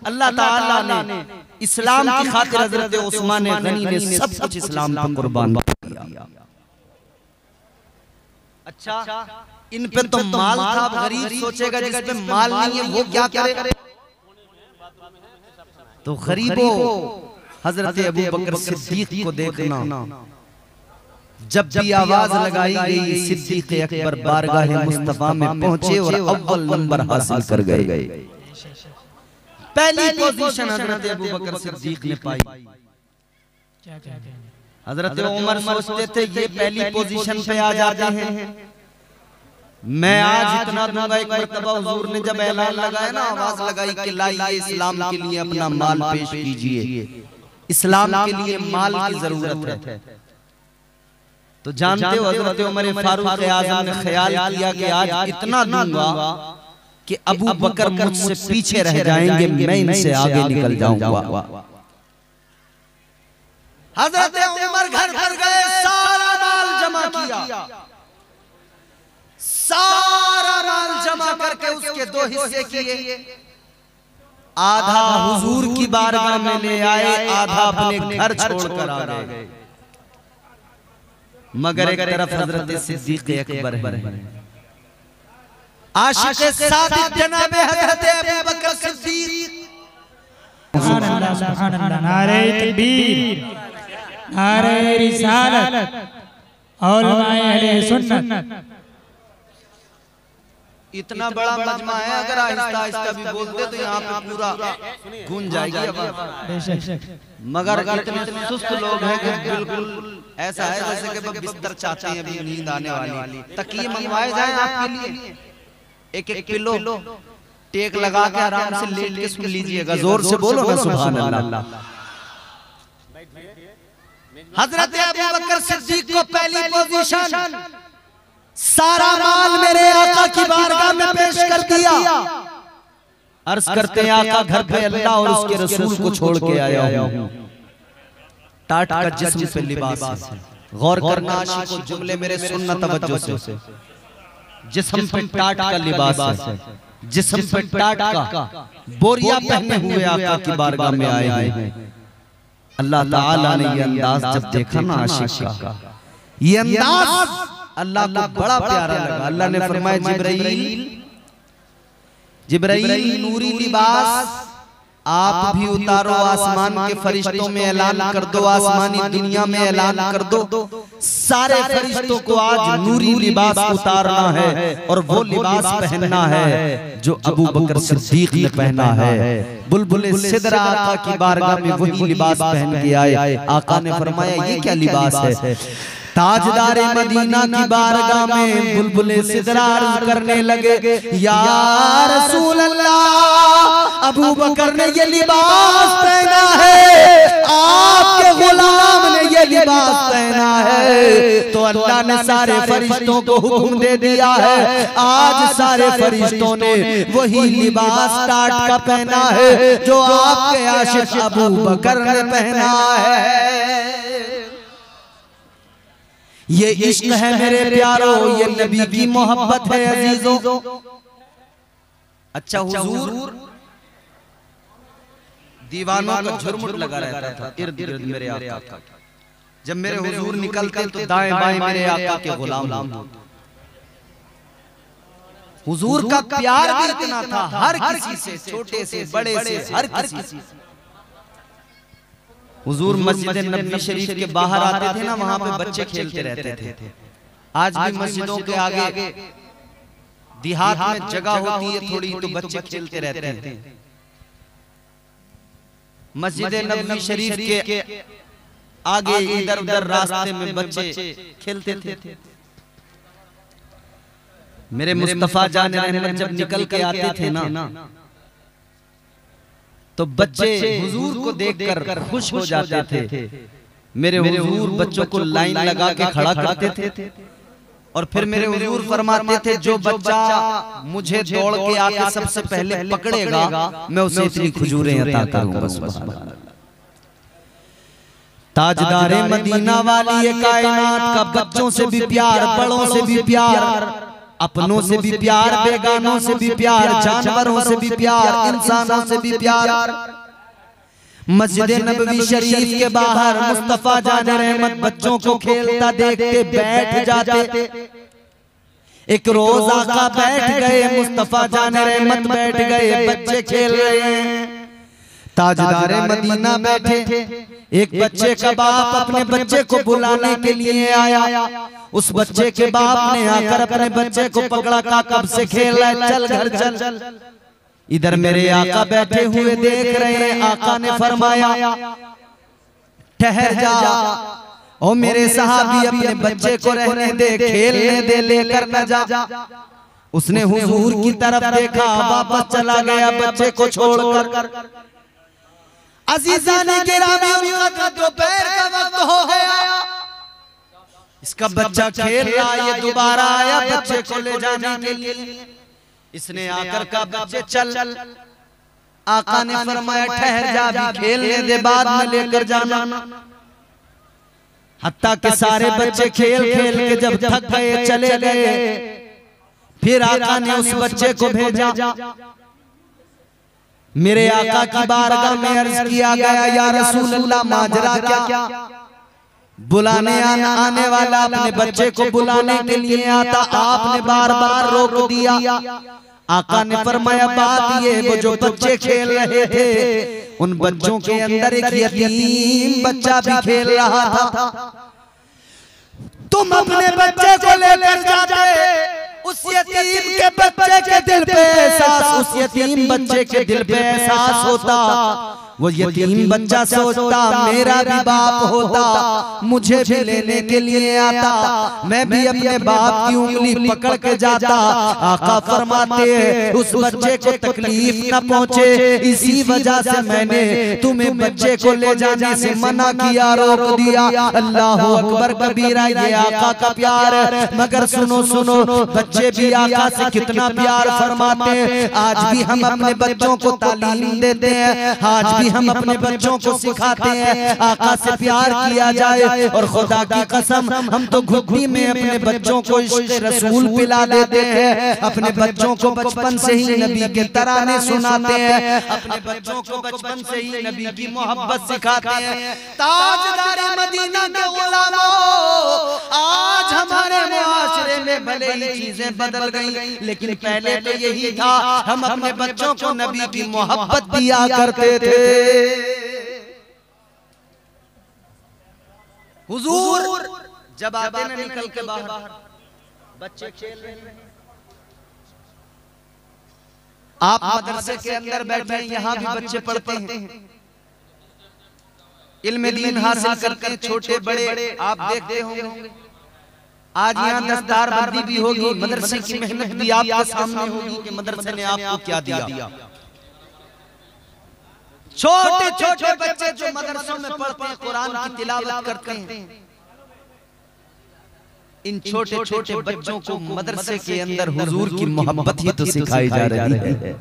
अल्लाह ताला ने इस्लाम की खातिर हजरत उस्मान गनी ने सब कुछ इस्लाम पर कुर्बान किया। अच्छा, इन पे तो माल था, गरीब सोचेगा जिस पे माल नहीं है वो क्या करे। तो गरीबों हजरत अबू बकर सिद्दीक को देखना, जब भी आवाज लगाई गई सिद्दीक अकबर बारगाह मुस्तफा में पहुंचे और अव्वल नंबर हासिल कर गए। पहली पोजीशन हजरत अबू बकर सिद्दीक ने पाई। हजरत उमर सोचते थे ये पहली पोजीशन पे आ जाते हैं, मैं आज इतना दूंगा। एक मरतबा हुजूर ने जब ऐलान लगाया ना, आवाज लगाई कि लाइए इस्लाम के लिए अपना माल पेश कीजिए, इस्लाम के लिए माल की जरूरत है। तो जानते हो हजरत उमर फारूक आज़म ने ख्याल किया कि आज इतना दूंगा कि अबू बकर मुझसे पीछे रह जाएंगे, मैं इनसे आगे निकल जाऊंगा। हजरत उमर घर पर गए, सारा माल जमा किया, सारा माल जमा करके उसके दो हिस्से किए। आधा हुजूर की बारगाह में ले आए, आधा अपने घर छोड़कर आ गए। मगर एक तरफ हजरत सिद्दीक अकबर है, आशिक़े सादिक़ जनाब हजरत अबू बकर सिद्दीक। सुभान अल्लाह, सुभान अल्लाह। नारे तकबीर, नारे रिसालत और अहले सुन्नत। इतना बड़ा मजमा है, अगर आहिस्ता आहिस्ता भी बोलते तो यहाँ पे पूरा गूंज जाएगी। मगर इतने सुस्त लोग हैं कि बिल्कुल ऐसा है जैसे कि बिस्तर चाहते हैं, अभी नींद आने वाली। तकिए मंगवाए जाए आपके लिए, एक एक पिलो टेक लगा के आराम से लेट के सुन लीजिएगा। जोर से बोलो ना सुभान अल्लाह। हजरत अबू बकर सिद्दीक को पहली पोजीशन, सारा माल मेरे आका की बारगाह में पेश कर दिया। अर्ज करते हैं आका घर पे अल्लाह और उसके रसूल को छोड़ के आया हूँ। टाट का जिस्म पे लिबास है, गौर करना आशिकों, जुमले मेरे सुनना तवज्जो से। जिस्म पे टाट का लिबास है, जिस्म पे टाट का बोरिया पहने हुए आका की बारगाह में आए हैं। अल्लाह ताला ने ये अंदाज जब देखा ना आशिक का, ये अंदाज अल्लाह को बड़ा प्यारा लगा। अल्लाह ने फरमाया जिब्राइल, जिब्राइल नूरी लिबास आप भी उतारो, आसमान के फरिश्तों में ऐलान कर दो, आसमानी दुनिया में ऐलान कर दो, सारे फरिश्तों को आज नूरी लिबास उतारना है और वो लिबास पहनना है जो अबू बकर सिद्दीक ने पहना है। बुलबुल सिदरा आका की बारगाह में वही लिबास पहन के आए। आका ने फरमाया ये क्या लिबास है? ताजदार मदीना की बारगाह में बुलबुल सिदरा अर्ज करने लगे, या रसूल अल्लाह, अबू बकर ने ये लिबास पहना है, आपके गुलाम ने ये लिबास पहना है, तो अल्लाह ने सारे फरिश्तों को हुक्म दे दिया है, आज सारे फरिश्तों ने वही लिबास टाट का पहना है जो आपके आशिक अबू बकर ने पहना है। ये इश्क है मेरे प्यारों, ये नबी की मोहब्बत है अजीजों। अच्छा हुजूर दीवानों का झुरमुट लगा रहता था इर्द गिर्द मेरे आका का। जब मेरे हुजूर निकलते तो दाएं बाएं मेरे आका के गुलाम होते। हुजूर का प्यार भी इतना था, हर किसी से, छोटे से बड़े से, हर किसी से। हुजूर मस्जिद नबवी शरीफ के बाहर आते थे ना, वहां पे बच्चे खेलते रहते थे। आज भी मस्जिदों के आगे देहात में जगह होती है थोड़ी, तो बच्चे खेलते रहते हैं। मस्जिद नबवी शरीफ के आगे इधर उधर रास्ते में बच्चे खेलते थे। मेरे मुस्तफा जान रहमत जब निकल के आते थे ना, तो बच्चे हुजूर को देखकर खुश हो जाते थे। मेरे हुजूर बच्चों को लाइन लगा के खड़ा करते थे और फिर मेरे हुजूर फरमाते थे, जो बच्चा मुझे दौड़ के आके सबसे पहले पकड़ेगा मैं उसे इतनी खजूरें अता करूंगा। सुभान अल्लाह। ताजदारे मदीना वाली ये कायनात का बच्चों से भी प्यार, बड़ों से भी प्यार, अपनों से भी प्यार, बेगानों से भी प्यार, जानवरों से भी प्यार, इंसानों से भी प्यार। मस्जिद नबवी शरीफ के बाहर मुस्तफा जान रहमत बच्चों को खेलता देखते बैठ जाते। एक रोज आका बैठ गए, मुस्तफा जान रहमत बैठ गए, बच्चे खेल रहे हैं। ताजदारे मदीना बैठे, एक बच्चे का बाप अपने बच्चे को बुलाने के लिए आया। उस बच्चे के बाप ने आकर अपने बच्चे को पकड़ा, का कब से खेल रहा है, चल घर चल। इधर मेरे आका बैठे हुए देख रहे हैं। आका ने फरमाया, ठहर जा ओ मेरे सहाबी, अपने बच्चे को रहने दे, खेलने दे, लेकर न जा। उसने हुजूर की तरफ देखा, वापस चला गया बच्चे को छोड़कर। अजीजाने गिरामी, उनका दोपहर का वक्त हो गया। इसका बच्चा खेल रहा, ये दोबारा आया बच्चे को ले जाने के लिए। इसने आकर का बच्चे चल। आका ने फरमाया, ठहर जा, भी खेलने दे, बाद में लेकर जाना। हत्ता के सारे बच्चे खेल खेल के जब थक गए, चले गए, फिर आका ने उस बच्चे को भेजा। मेरे आका की बारगाह में अर्ज किया गया, या रसूल अल्लाह, माजरा क्या? बुलाने आने वाला अपने बच्चे को बुलाने के लिए आता, आपने बार बार रोक दिया। आका ने फरमाया, बात ये, वो जो बच्चे खेल रहे थे उन बच्चों के अंदर एक यतीम बच्चा भी खेल रहा था। तुम अपने बच्चे को लेकर जाते, उस यतीम के बच्चे के दिल पे एहसास, उस यतीम बच्चे के दिल पे एहसास होता। वो यतीम बच्चा सोचता, मेरा भी बाप होता, मुझे भी लेने के लिए आता, मैं भी अपने बाप की उंगली पकड़ के जाता। आका फरमाते हैं, उस बच्चे को तकलीफ न पहुंचे, इसी वजह से मैंने तुम्हें बच्चे को ले जाने से मना किया, रोक दिया। अल्लाह अकबर कबीरा, ये आका का प्यार है। मगर सुनो सुनो, बच्चे भी आका से कितना प्यार फरमाते हैं। आज भी हम अपने बच्चों को तालीम देते हैं, आज भी हम अपने बच्चों को सिखाते हैं आका से प्यार किया जाए। और खुदा की कसम, हम तो घुट्टी में अपने बच्चों को इश्क़ रसूल पिला देते हैं, अपने बच्चों को बचपन से ही नबी के तराने सुनाते हैं, अपने बच्चों को बचपन से ही नबी की मोहब्बत सिखाते हैं। ताजदारे मदीना के गुलामों, आज हमारे मुआशरे में भले ही चीजें बदल गई, लेकिन पहले तो यही था, हम अपने बच्चों को नबी की मोहब्बत दिया करते थे। हुजूर जब आते न निकल के बाहर, बच्चे खेल रहे हैं, आप मदरसे के अंदर बैठे हैं, यहाँ भी बच्चे पढ़ते हैं, इल्म दीन हासिल करते हैं, छोटे बड़े आप देखते होंगे। आज यहाँ दस्तार बंदी भी होगी, मदरसे की मेहनत भी आपके सामने होगी कि मदरसे ने आपको क्या दिया। छोटे छोटे बच्चे जो मदरसों में पढ़ते हैं, कुरान की तिलावत करते हैं, इन छोटे छोटे बच्चों को मदरसे के अंदर हुजूर की मोहब्बत ही तो सिखाई जा रही है।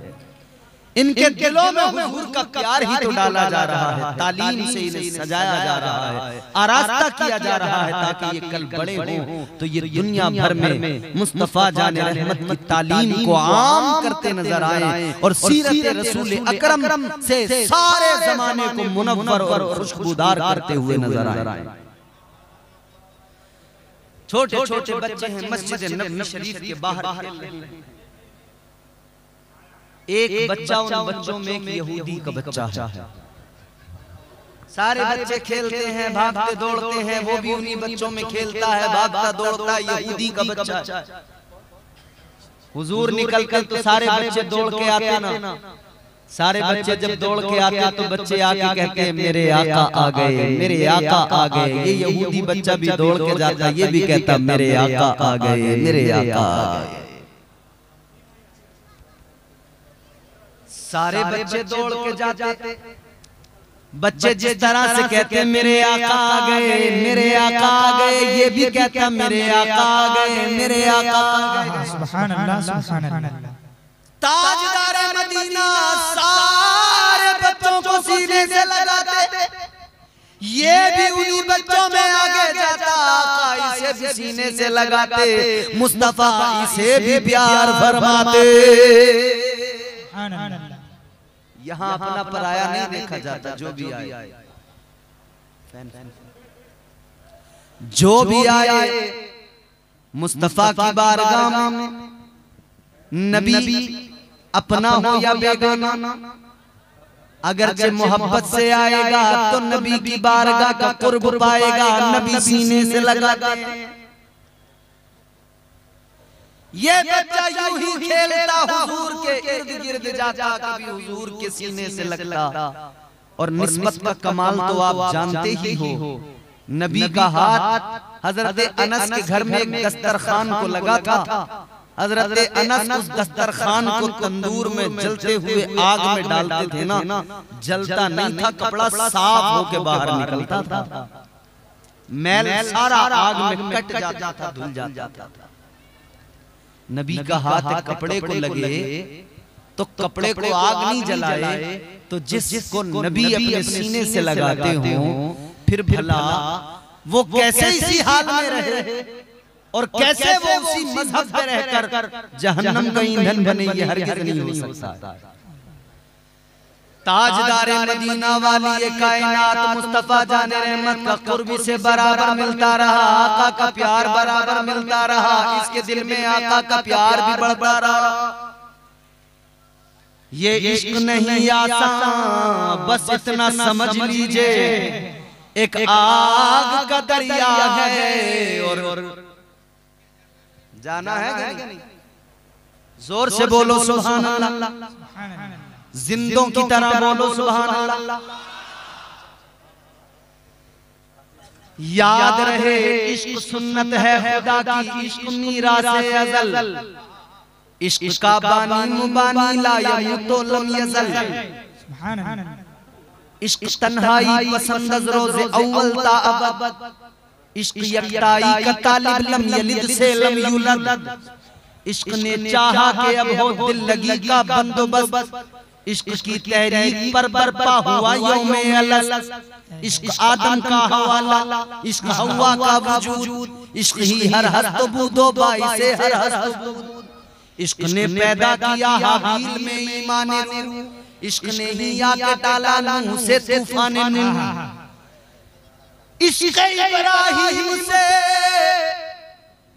इनके दिलों में हुजूर का प्यार ही तो डाला जा रहा है, तालीम से इन्हें सजाया जा रहा है, आरास्ता किया जा रहा है ताकि ये कल बड़े हों तो ये दुनिया भर में मुस्तफा जान रहमत की तालीम को आम करते नजर आए और सीरत रसूल अकरम से सारे जमाने को मुनव्वर और खुशबूदार करते हुए नजर आए। छोटे छोटे बच्चे हैं मस्जिद नबवी शरीफ के बाहर खेल रहे हैं। एक बच्चा उन बच्चों में एक यहूदी का बच्चा है। सारे बच्चे खेलते हैं, भागते दौड़ते हैं, वो भी उन्हीं बच्चों में खेलता है, भागता दौड़ता है, यहूदी का बच्चा। हुजूर निकल कर तो सारे बच्चे दौड़ के आते ना, सारे बच्चे जब दौड़ के आते तो बच्चे आके कहते हैं मेरे आका आ गए, मेरे आका आ गए। ये यहूदी बच्चा भी दौड़ के जाता, ये भी कहता मेरे आका आ गए, मेरे आका आ गए। सारे बच्चे दौड़ के जाते, बच्चे जिस तरह से कहते मेरे आका आ गए, मेरे आका आ गए, ये भी कहता मेरे आका आ गए, मेरे आका आ गए। सुभान अल्लाह, सुभान अल्लाह। ताजदार मदीना सारे बच्चों को सीने से लगाते, ये भी उन्हीं बच्चों में आगे जाता, आका इसे भी सीने से लगाते, मुस्तफा इसे भी प्यार फरमाते। यहाँ अपना पराया नहीं देखा जाता, जो भी आए, जो भी आए मुस्तफा की बारगाह में, नबी अपना हो या बेगाना, अगरचे मोहब्बत से आएगा तो नबी की बारगाह का कुर्ब पाएगा, नबी सीने से लगाते हैं। ये बच्चा यूं ही खेलता हुजूर के इर्द गिर्द जाता, कभी हुजूर के सीने से लगता। और निस्बत का कमाल तो आप जानते ही हो, नबी का हाथ हजरत अनस के घर में एक दस्तरखान को लगा था। हजरत अनस उस दस्तरखान को तंदूर में जलते हुए आग में डालते थे ना, जलता नहीं था, कपड़ा साफ होके बाहर निकलता था, मैल सारा आग में कट जाता था, धुल जाता था। नबी का हाथ कपड़े को लगे तो कपड़े को आग नहीं जलाए, तो जिसको नबी अपने सीने से लगाते हो फिर भला वो कैसे इसी हाल में रहे और कैसे वो उसी मजहब में रहकर जहन्नम का ईंधन बने, ये हरगिज़ नहीं हो सकता। ताजदारे मदीना वाली ये कायनात मुस्तफा जाने रहमत का कुर्ब से बराबर मिलता रहा, आका का प्यार बराबर मिलता रहा, इसके दिल में आका का प्यार भी बढ़ता रहा। ये इश्क नहीं आसान, बस इतना समझ लीजिए, एक आग का दरिया है और जाना है कि नहीं? जोर से बोलो सुभान अल्लाह, जिंदों की तरह बोलो सुभान अल्लाह। याद रहे इश्क सुन्नत है खुदा की, इश्क मीरास अज़ल, इश्क का बानी मुबानी ला यमुतो लम यज़ल। इश्क तन्हाई पसंद रोज़े अव्वल ता अबद, इश्क यकताई का तालिब लम यलिद से लम यूलद। इश्क ने चाहा कि अब हो दिल लगी का बंदोबस्त, इश्क की तहरीक पर बरपा हुआ यौमे अलस। इश्क आदम का हवाला, इश्क हवा का वजूद, इश्क ही हर हस्त बूदो बाइसे हर हस्त। इश्क ने पैदा किया हाबील में ईमाने नूर, इश्क ने ही आके डाला नूह से तूफाने नूह। इश्क इब्राहीम से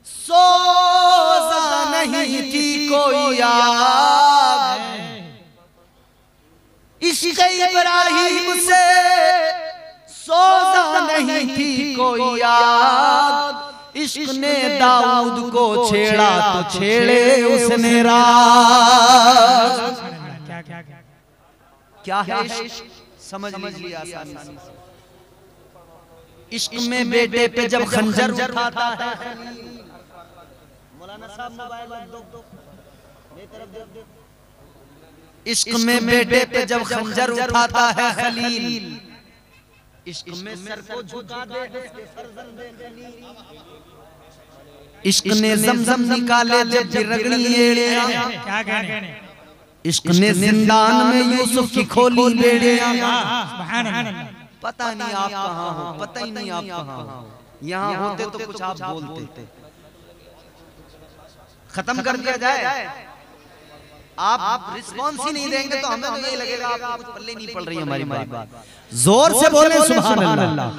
सोजा नहीं थी कोई आग, इश्क इब्राहीम से सोजा नहीं थी कोई आग। इश्क ने दाऊद को छेड़ा तो छेड़े उसने राग। क्या है इश्क? समझ लीजिए आसानी से। इश्क में बेटे पे जब खंजर उठाता है, मौलाना साहब मोबाइल दो, इश्क में बेटे पे जब खंजर उठाता है खलील, इश्क में सर को झुका दे उसके फर्जंदे जलील। इश्क ने ज़मज़म निकाले जब रगड़ी एड़ियां, क्या कहने? इश्क ने जिंदान में यूसुफ की खोली बेड़ियां। सुभान अल्लाह। पता नहीं आप कहाँ हो, पता ही नहीं आप कहाँ हो। यहाँ होते तो कुछ आप बोलते। खत्म कर दिया जाए, आप रिस्पॉन्स ही नहीं देंगे तो हमें तो यही लगेगा आपको कुछ पल्ले नहीं पड़ रही हमारी बात। जोर से बोले सुभान अल्लाह।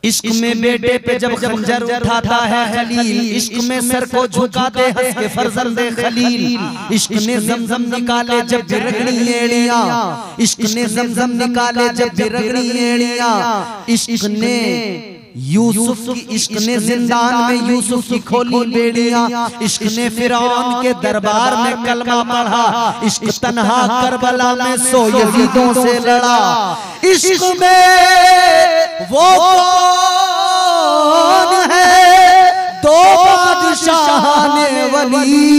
इश्क में बेटे पे जब खंजर उठाता है खलील, इश्क में सर को झुकाते हंस के फर्जंदे खलील, इश्क ने जमजम निकाले जब भी रगड़ी एड़ियां, इश्क ने जमजम निकाले जब भी रगड़ी एड़ियां, इश्क ने यूसुफ की, इश्क ने जिंदान में यूसुफ की खोली बेड़ियां, इश्क ने फिरौन के दरबार में कलमा पढ़ा, इश्क तन्हा करबला में सो यजीदों से लड़ा, इश्क में वो कौन है दो बादशाहाने वली,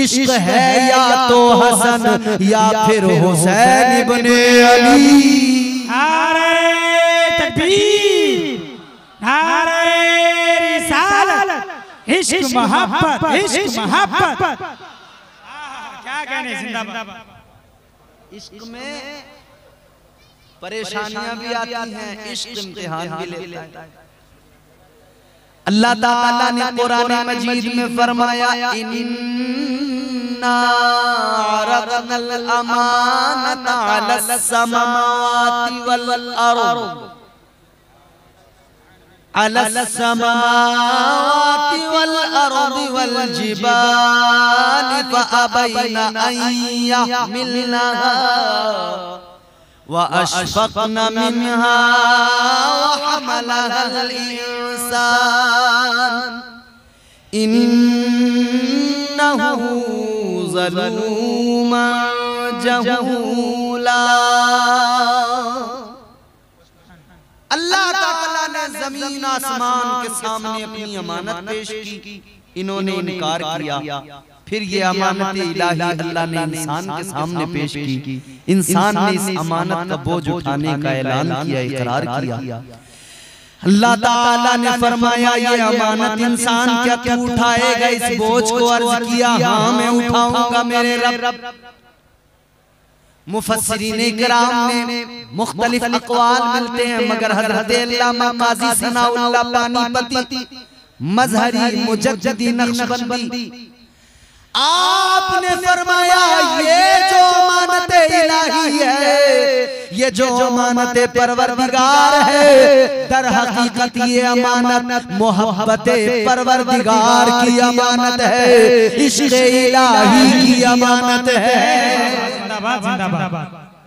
इश्क है या तो हसन या फिर हुसैन इब्ने अली। नारे तकबीर, नारे रिसालत, इश्क मोहब्बत, इश्क मोहब्बत। क्या कहने जिंदाबाद। इश्क में परेशानियां भी आती हैं, इश्क इम्तिहान भी लेता है। अल्लाह ताला ने कुरान मजीद में फरमाया इन्ना अरदनल अमानता अलस समावाति वल अर्द अलस समावाति वल अर्द वल जिबाल फअबैना अन यहमिलनहा वअशफक़न मिन्हा वहमलहल इंसान इन्नहु ज़लूमुन जहूला। अल्लाह ताला ने ज़मीन आसमान के सामने अपनी अमानत पेश की, इन्होंने इनकार किया। फिर ये अमानत इलाही अल्लाह ने इंसान के सामने पेश की, इंसान ने इस अमानत का बोझ उठाने का ऐलान किया, इकरार किया। अल्लाह ताला ने फरमाया ये अमानत इंसान क्या तू उठाएगा इस बोझ को? अर्ज किया हाँ मैं उठाऊंगा मेरे रब। मुफस्सिरीन इकराम में मुख्तलिफ अक़वाल मिलते हैं, मगर हज़रत अल्लामा क़ाज़ी सनाउल्लाह पानीपती मज़हरी मुजद्दिदी नक्शबंदी आपने फरमाया ये जो अमानत इलाही है, ये जो अमानत परवरदिगार है, दर हकीकत ये अमानत मोहब्बत परवरदिगार की अमानत है, इश्क़ इलाही की अमानत है। जिंदाबाद जिंदाबाद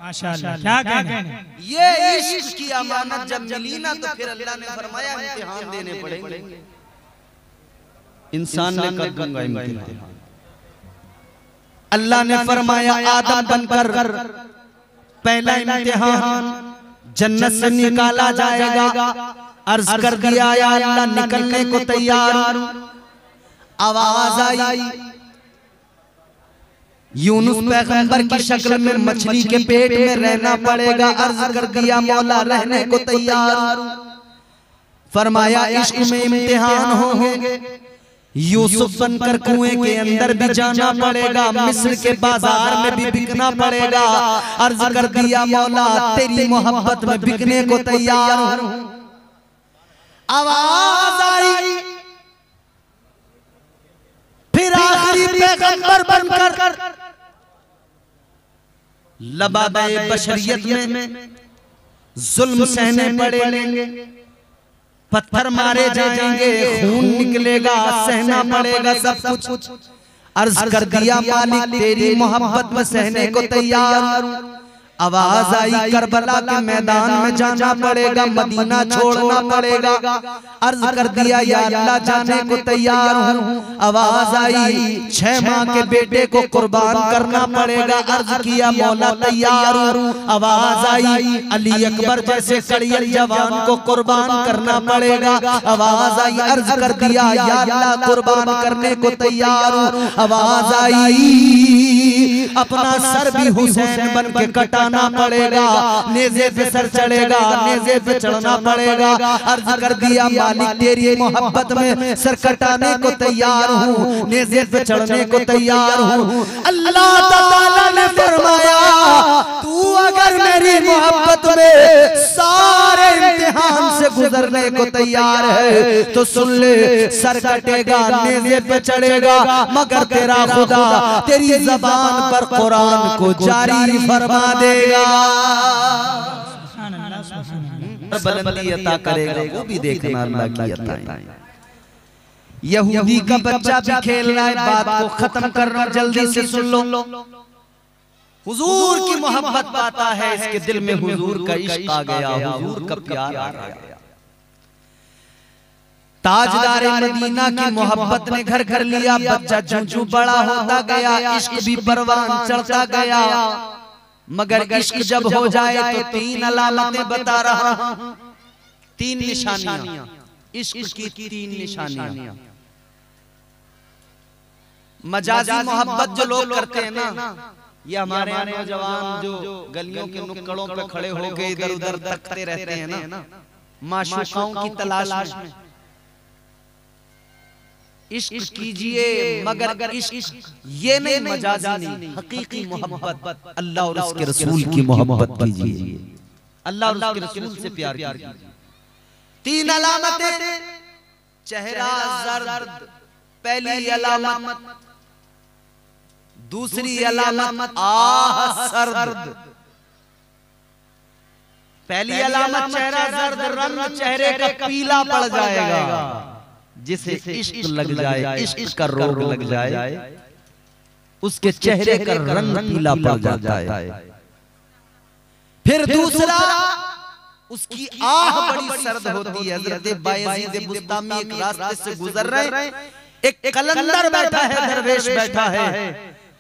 माशाअल्लाह। क्या कहने। ये इश्क़ की अमानत जब मिली ना तो फिर अल्लाह ने फरमाया इम्तिहान देने पड़ेंगे। इंसान ने कर दूंगा इम्तिहान। अल्लाह ने फरमाया आदम बनकर पहला इम्तिहान जन्नत से निकाला जाएगा। अर्ज कर दिया या अल्लाह निकलने को तैयार। आवाज आई, यूनुस पैगंबर की शक्ल में मछली के पेट में रहना पड़ेगा। अर्ज कर दिया मौला रहने को तैयार। फरमाया इश्क में इम्तिहान होंगे, यूसुफ बनकर कुएं के अंदर भी जाना पड़ेगा, मिस्र के बाजार में भी बिकना पड़ेगा। अर्ज कर दिया मौला तेरी मोहब्बत में बिकने को तैयार हूं। आवाज आई, फिर आखिरी पैगंबर बनकर लबाबे बशरियत में जुल्म सहने पड़ेंगे, पत्थर मारे जाएंगे, खून निकलेगा, सहना पड़ेगा सब कुछ। अर्ज कर दिया मालिक तेरी मोहब्बत में सहने को तैयार हूं। आवाज आई करबला के मैदान में जाना पड़ेगा, मदीना छोड़ना पड़ेगा। अर्ज कर दिया या अल्लाह जाने को तैयार हूं। आवाज आई 6 माह के बेटे को कुर्बान करना पड़ेगा। अर्ज किया मौला तैयार हूं। आवाज आई अली अकबर जैसे कड़ियल जवान को कुर्बान करना पड़ेगा। आवाज आई अर्ज कर दिया या अल्लाह कुर्बान करने को तैयार हूं। आवाज आई अपना सर भी हुसैन बन के कटा कटाना पड़ेगा, नेज़े पे सर चढ़ेगा, नेज़े पे चढ़ना पड़ेगा। अर्ज कर दिया मालिक तेरी मोहब्बत में सर कटाने को तैयार हूँ, नेज़े पे चढ़ने को तैयार हूँ। अल्लाह ताला ने फरमाया तू अगर मेरी मोहब्बत में सारे इम्तिहान से गुजरने को तैयार है तो सुन ले, सर कटेगा, नेज़े पे चढ़ेगा, मगर तेरा खुदा तेरी ज़बान पर कुरान को जारी फरमा देगा, बुलंदी अता करेगा। वो भी देखना अल्लाह की अताएं। यहूदी का बच्चा भी खेल रहा है, बात को खत्म कर रहा, जल्दी से सुन लो। हुजूर की मोहब्बत पाता है, इसके दिल में हुजूर का इश्क आ गया, हुजूर का प्यार आ गया। ताजदारे मदीना की मोहब्बत ने घर कर लिया, बच्चा जूं बड़ा होता गया, इश्क भी परवान चढ़ता गया। मगर इश्क जब हो जाए तो तीन अलामतें बता रहा हूं, तीन निशानियां, इश्क की तीन निशानियां। मजाजी मोहब्बत जो लोग करते हैं ना, ये हमारे नौजवान जो गलियों के नुक्कड़ों पे खड़े होकर इधर उधर तकते रहते हैं ना, माशूकाओं की तलाश में। इश्क कीजिए, मगर इश्क ये नहीं मजाजी नहीं, हकीकी मोहब्बत अल्लाह और उसके रसूल की मोहब्बत कीजिए, अल्लाह और उसके रसूल से प्यार कीजिए। तीन अलामतें, चेहरा जर्द पहली अलामत, दूसरी अलामत आह सर्द। पहली अलामत चेहरा जर्द, रंग चेहरे का पीला पड़ जाएगा। जिसे इश्क लग जाए, इश्क का रोग लग जाए, उसके चेहरे का रंग पीला पड़ जाता है। फिर दूसरा, उसकी आह बड़ी सर्द होती है। हज़रत बायज़ीद बुस्तामी एक रास्ते से गुजर रहे हैं, एक कलंदर बैठा है, दरवेश बैठा है।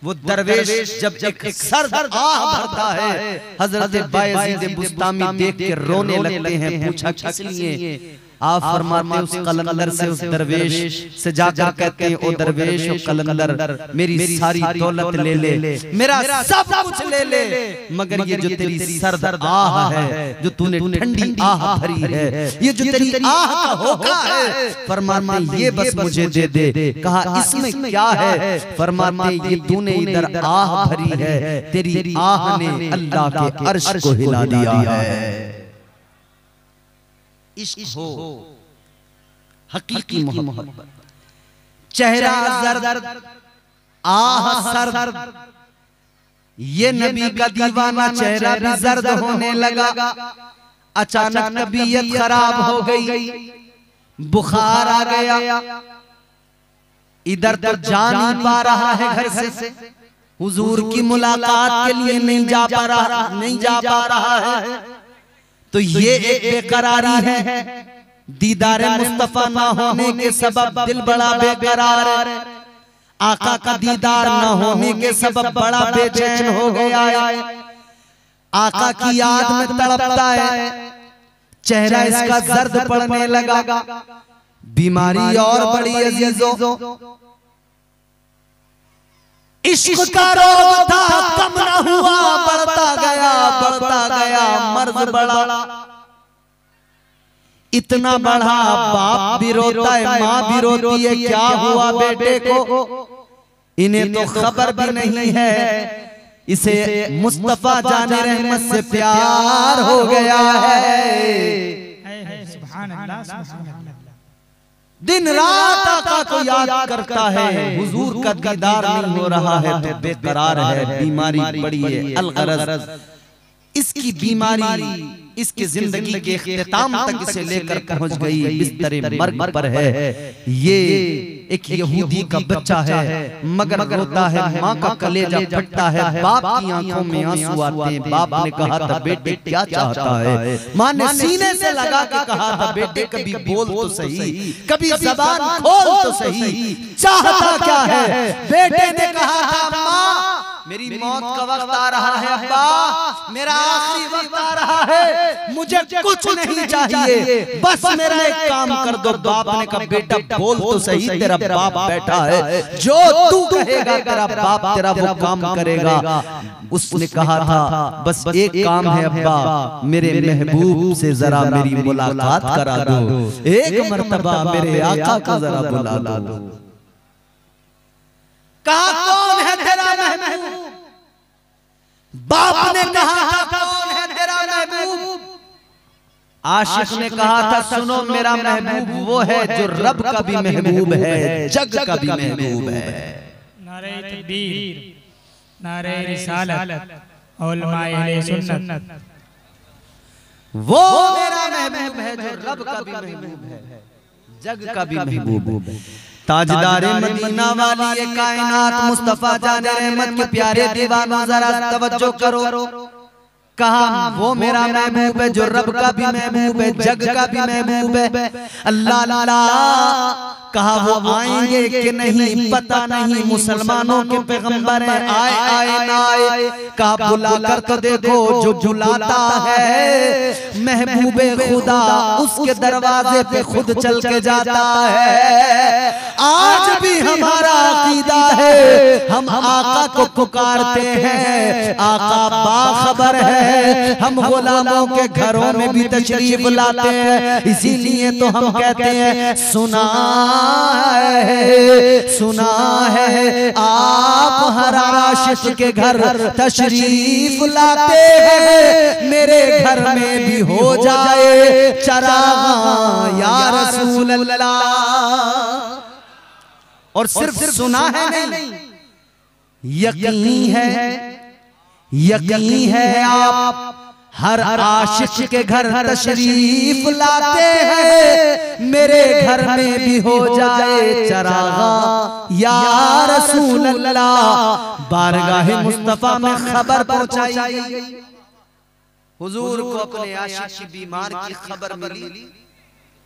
वो दरवेश जब एक सर्द आह भरता है, हज़रत बायज़ीद बुस्तामी देख के रोने लगते हैं। पूछा किस लिए? आप फरमाते उस कलंदर से, उस दरवेश से जाकर कहते हैं, ओ दरवेश ओ कलंदर, मेरी सारी दौलत ले ले, मेरा सब कुछ ले ले, मगर ये जो तेरी सर्द आह है, जो तूने ठंडी आह भरी है, ये जो तेरी आह का होका है, फरमाते ये बस मुझे दे दे। कहा इसमें क्या है? फरमाते ये तूने इधर आह भरी है, तेरी आह ने अल्लाह के अर्श को हिला दिया है। इश्क हो, हकीकी मोहब्बत, चेहरा जर्द आह सर्द। ये नबी का दीवाना चेहरा भी जर्द होने लगा। अचानक तबीयत खराब हो गई, बुखार आ गया, इधर तो जा नहीं पा रहा है घर से, हुजूर की मुलाकात के लिए नहीं जा पा रहा है। तो ये एक बेकरारी है, दीदारे मुस्तफा ना होने के सबब दिल बड़ा बेकरार है। आका का दीदार ना होने के सबब बड़ा बेचैन हो गया है। आका की याद में तड़पता है, चेहरा इसका जर्द पड़ने लगा। बीमारी और बड़ी अजीजों, इश्क का रोग था, कम न हुआ, बढ़ता गया, मर्ज बढ़ा, इतना बढ़ा बाप भी रोता है, माँ भी रोती है, क्या हुआ बेटे को? इन्हें तो खबर भी नहीं है, इसे मुस्तफा जाने रहमत से प्यार हो गया है। सुभान अल्लाह, सुभान अल्लाह। दिन रात आका को याद करता है, हुजूर का दीदार नहीं हो रहा है तो बेकरार है, बीमारी बड़ी है। अलगरज इसकी बीमारी इसकी जिंदगी के इख्तिताम तक इसे लेकर पहुंच गई, बिस्तरे मर्ग पर है। ये एक यहूदी का बच्चा है, मगर रोता है, माँ का कलेजा फटता है, बाप की आंखों में आंसू आते हैं। बाप ने कहा था बेटे क्या चाहता है? माँ ने सीने से लगा के कहा था बेटे कभी बोल तो सही, कभी जबान खोल तो सही, चाहता क्या है? बेटे ने कहा था माँ मेरी मौत का वक्त आ रहा है अब्बा, मेरा आखिरी वक्त आ रहा है, मुझे कुछ नहीं चाहिए, बस मेरा एक काम कर दो। बाप ने कहा बेटा बोल तो सही, तेरा बाप बैठा है, जो तू कहेगा तेरा बाप तेरा वो काम करेगा। उसने कहा था बस एक काम है अब्बा, मेरे महबूब से जरा मेरी मुलाकात करा दो, एक मर्तबा मेरे आका को जरा बुला दो। कहा कौन है तेरा महबूब? बाप ने कहा था कौन है तेरा महबूब? आशिक ने कहा था सुनो मेरा महबूब वो है जो रब का भी महबूब है, जग का भी महबूब है। नारे तकबीर, नारे रिसालत, उलमाए अहले सुन्नत। वो मेरा महबूब है जो रब का भी महबूब है, जग का भी महबूब है। ताजदारे मदीना वाली ये कायनात मुस्तफा जाने रहमत के प्यारे दीवानों जरा तवज्जो करो। कहा वो मेरा महबूब है जो रब का भी महबूब है, जग का भी महबूब है। अल्लाह अल्लाह कहा वो आएंगे कि नहीं पता नहीं, मुसलमानों के पैगंबर हैं, आए ना आए। कहा बुलाकर तो देखो, जो बुलाता है महबूबे खुदा उसके दरवाजे पे खुद चल के जाता है। आज भी हमारा अकीदा है, हम आका को पुकारते हैं, आका बाखबर है, हम गुलामों के घरों में भी तशरीफ लाते हैं। इसीलिए तो हम कहते हैं सुना है आप हर आशिक के घर तशरीफ लाते हैं, मेरे घर में भी हो जाए चराग़ या रसूल अल्लाह। और सिर्फ सुना है नहीं, यकीन है आप हर आशिक के घर तशरीफ लाते हैं, मेरे घर में भी हो जाए चराग़ या रसूल अल्लाह। बारगाह मुस्तफा में खबर पहुंचाई, हुजूर को अपने आशिक की बीमार की खबर मिली।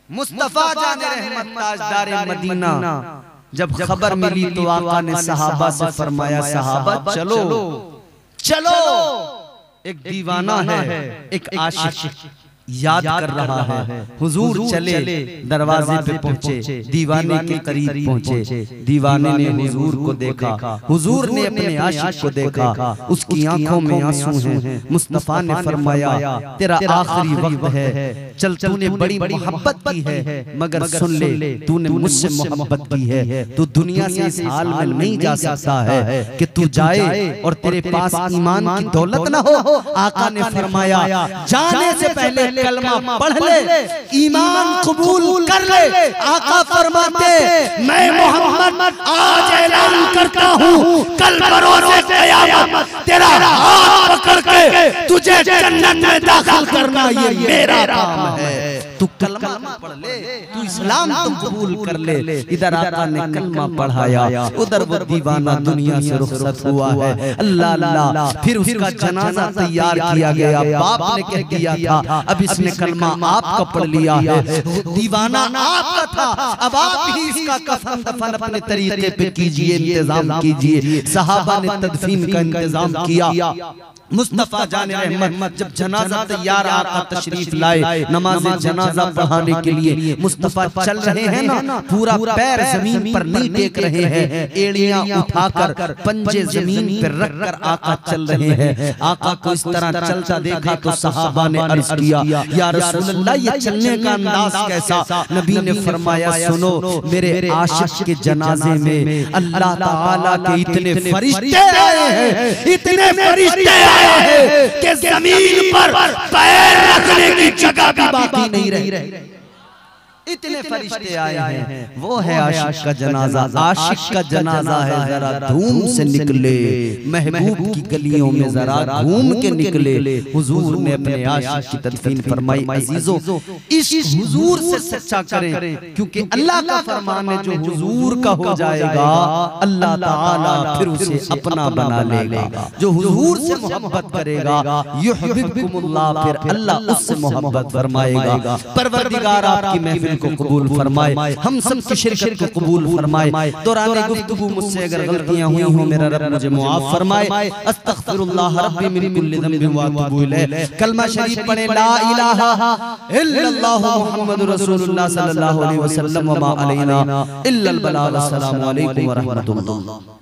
मुस्तफा जाने रहमत ताजदारे मदीना जब खबर मिली तो आका ने सहाबा से फरमाया सहाबा चलो चलो, एक दीवाना है, एक आशिक याद कर रहा है। हुजूर चले, दरवाजे पे पहुंचे, दीवाने के करीब पहुंचे। दीवाने ने हुजूर को देखा, हुजूर ने अपने आशिक को देखा, उसकी आंखों में आंसू हैं। मुस्तफा ने फरमाया तेरा आखिरी वक्त है, चल तूने बड़ी मोहब्बत की है, मगर सुन ले तूने मुझसे मोहब्बत की है, तू दुनिया से इस हाल में नहीं जा सकता है कि तू जाए और तेरे पास ईमान की दौलत न हो। आका ने फरमाया जाने से पहले कलमा पढ़ ले, ईमान कबूल कर ले। आका फरमाते मैं मोहम्मद आज ऐलान करता हूँ, कल बरोज़े क़यामत तेरा हाथ पकड़ के तुझे जन्नत में दाखिल करना ये मेरा काम है। तू कलमा पढ़ ले, तू इस्लाम तो कबूल कर ले। इधर आका ने कलमा पढ़ाया, उधर वो दीवाना दुनिया से रुखसत हुआ है। अल्लाह अल्लाह, फिर उसका जनाजा तैयार किया गया। बाप ने कह दिया था अब इसने कलमा आपका पढ़ लिया है, दीवाना आपका था, अब आप ही इसका कफन दफन अपने तरीके पे कीजिए, इंतजाम कीजिए। सहाबा ने तदफीन का इंतजाम किया। मुस्तफा जाने रहमत जब जनाजा तैयार आका तशरीफ लाए, नमाज जनाजा पढ़ाने के लिए मुस्तफा चल रहे हैं ना, पूरा पैर जमीन पर नहीं टेक रहे हैं, एड़ियां उठाकर पंजे जमीन पर रखकर आका चल रहे हैं। आका को इस तरह चलता देखा तो सहाबा ने अर्ज किया या रसूल अल्लाह ये चलने का अंदाज कैसा? नबी ने फरमाया सुनो, मेरे आशिक के जनाजे में अल्लाह ताला के इतने फरिश्ते आए हैं, इतने फरिश्ते कि जमीन पर पैर रखने की जगह भी बाकी नहीं रही। इतने फरिश्ते आए हैं, वो है आशिक का जनाजा। आशिक का जनाजा है, जरा धूम से निकले, महबूब की गलियों में जरा घूम के निकले। हुजूर ने अपने आशिक की तदफीन फरमाई। अजीजों, इस हुजूर से सच्चा करें, क्योंकि अल्लाह का फरमान है जो हुजूर का हो जाएगा अल्लाह ताला फिर उसे अपना बना लेगा। जो हुजूर से मोहब्बत करेगा युहिब्बुकुमुल्लाह, फिर अल्लाह उससे मोहब्बत फरमाएगा। परवरदिगार आपकी महफिल को कबूल फरमाए, हम सब की शिरकत को कबूल फरमाए। दौरान गुफ्तगू मुझसे अगर गलतियां हुई हो मेरा रब मुझे मुआफ फरमाए। अस्तगफिरुल्लाह रब्बी मिन कुल्लि ज़ंबिन व अतूबु इलैह। कलमा शरीफ पढ़े ला इलाहा इल्लल्लाह मुहम्मदुर रसूलुल्लाह सल्लल्लाहु अलैहि वसल्लम व मा अलैना इल्लल बलाग। अस्सलामु अलैकुम व रहमतुल्लाह।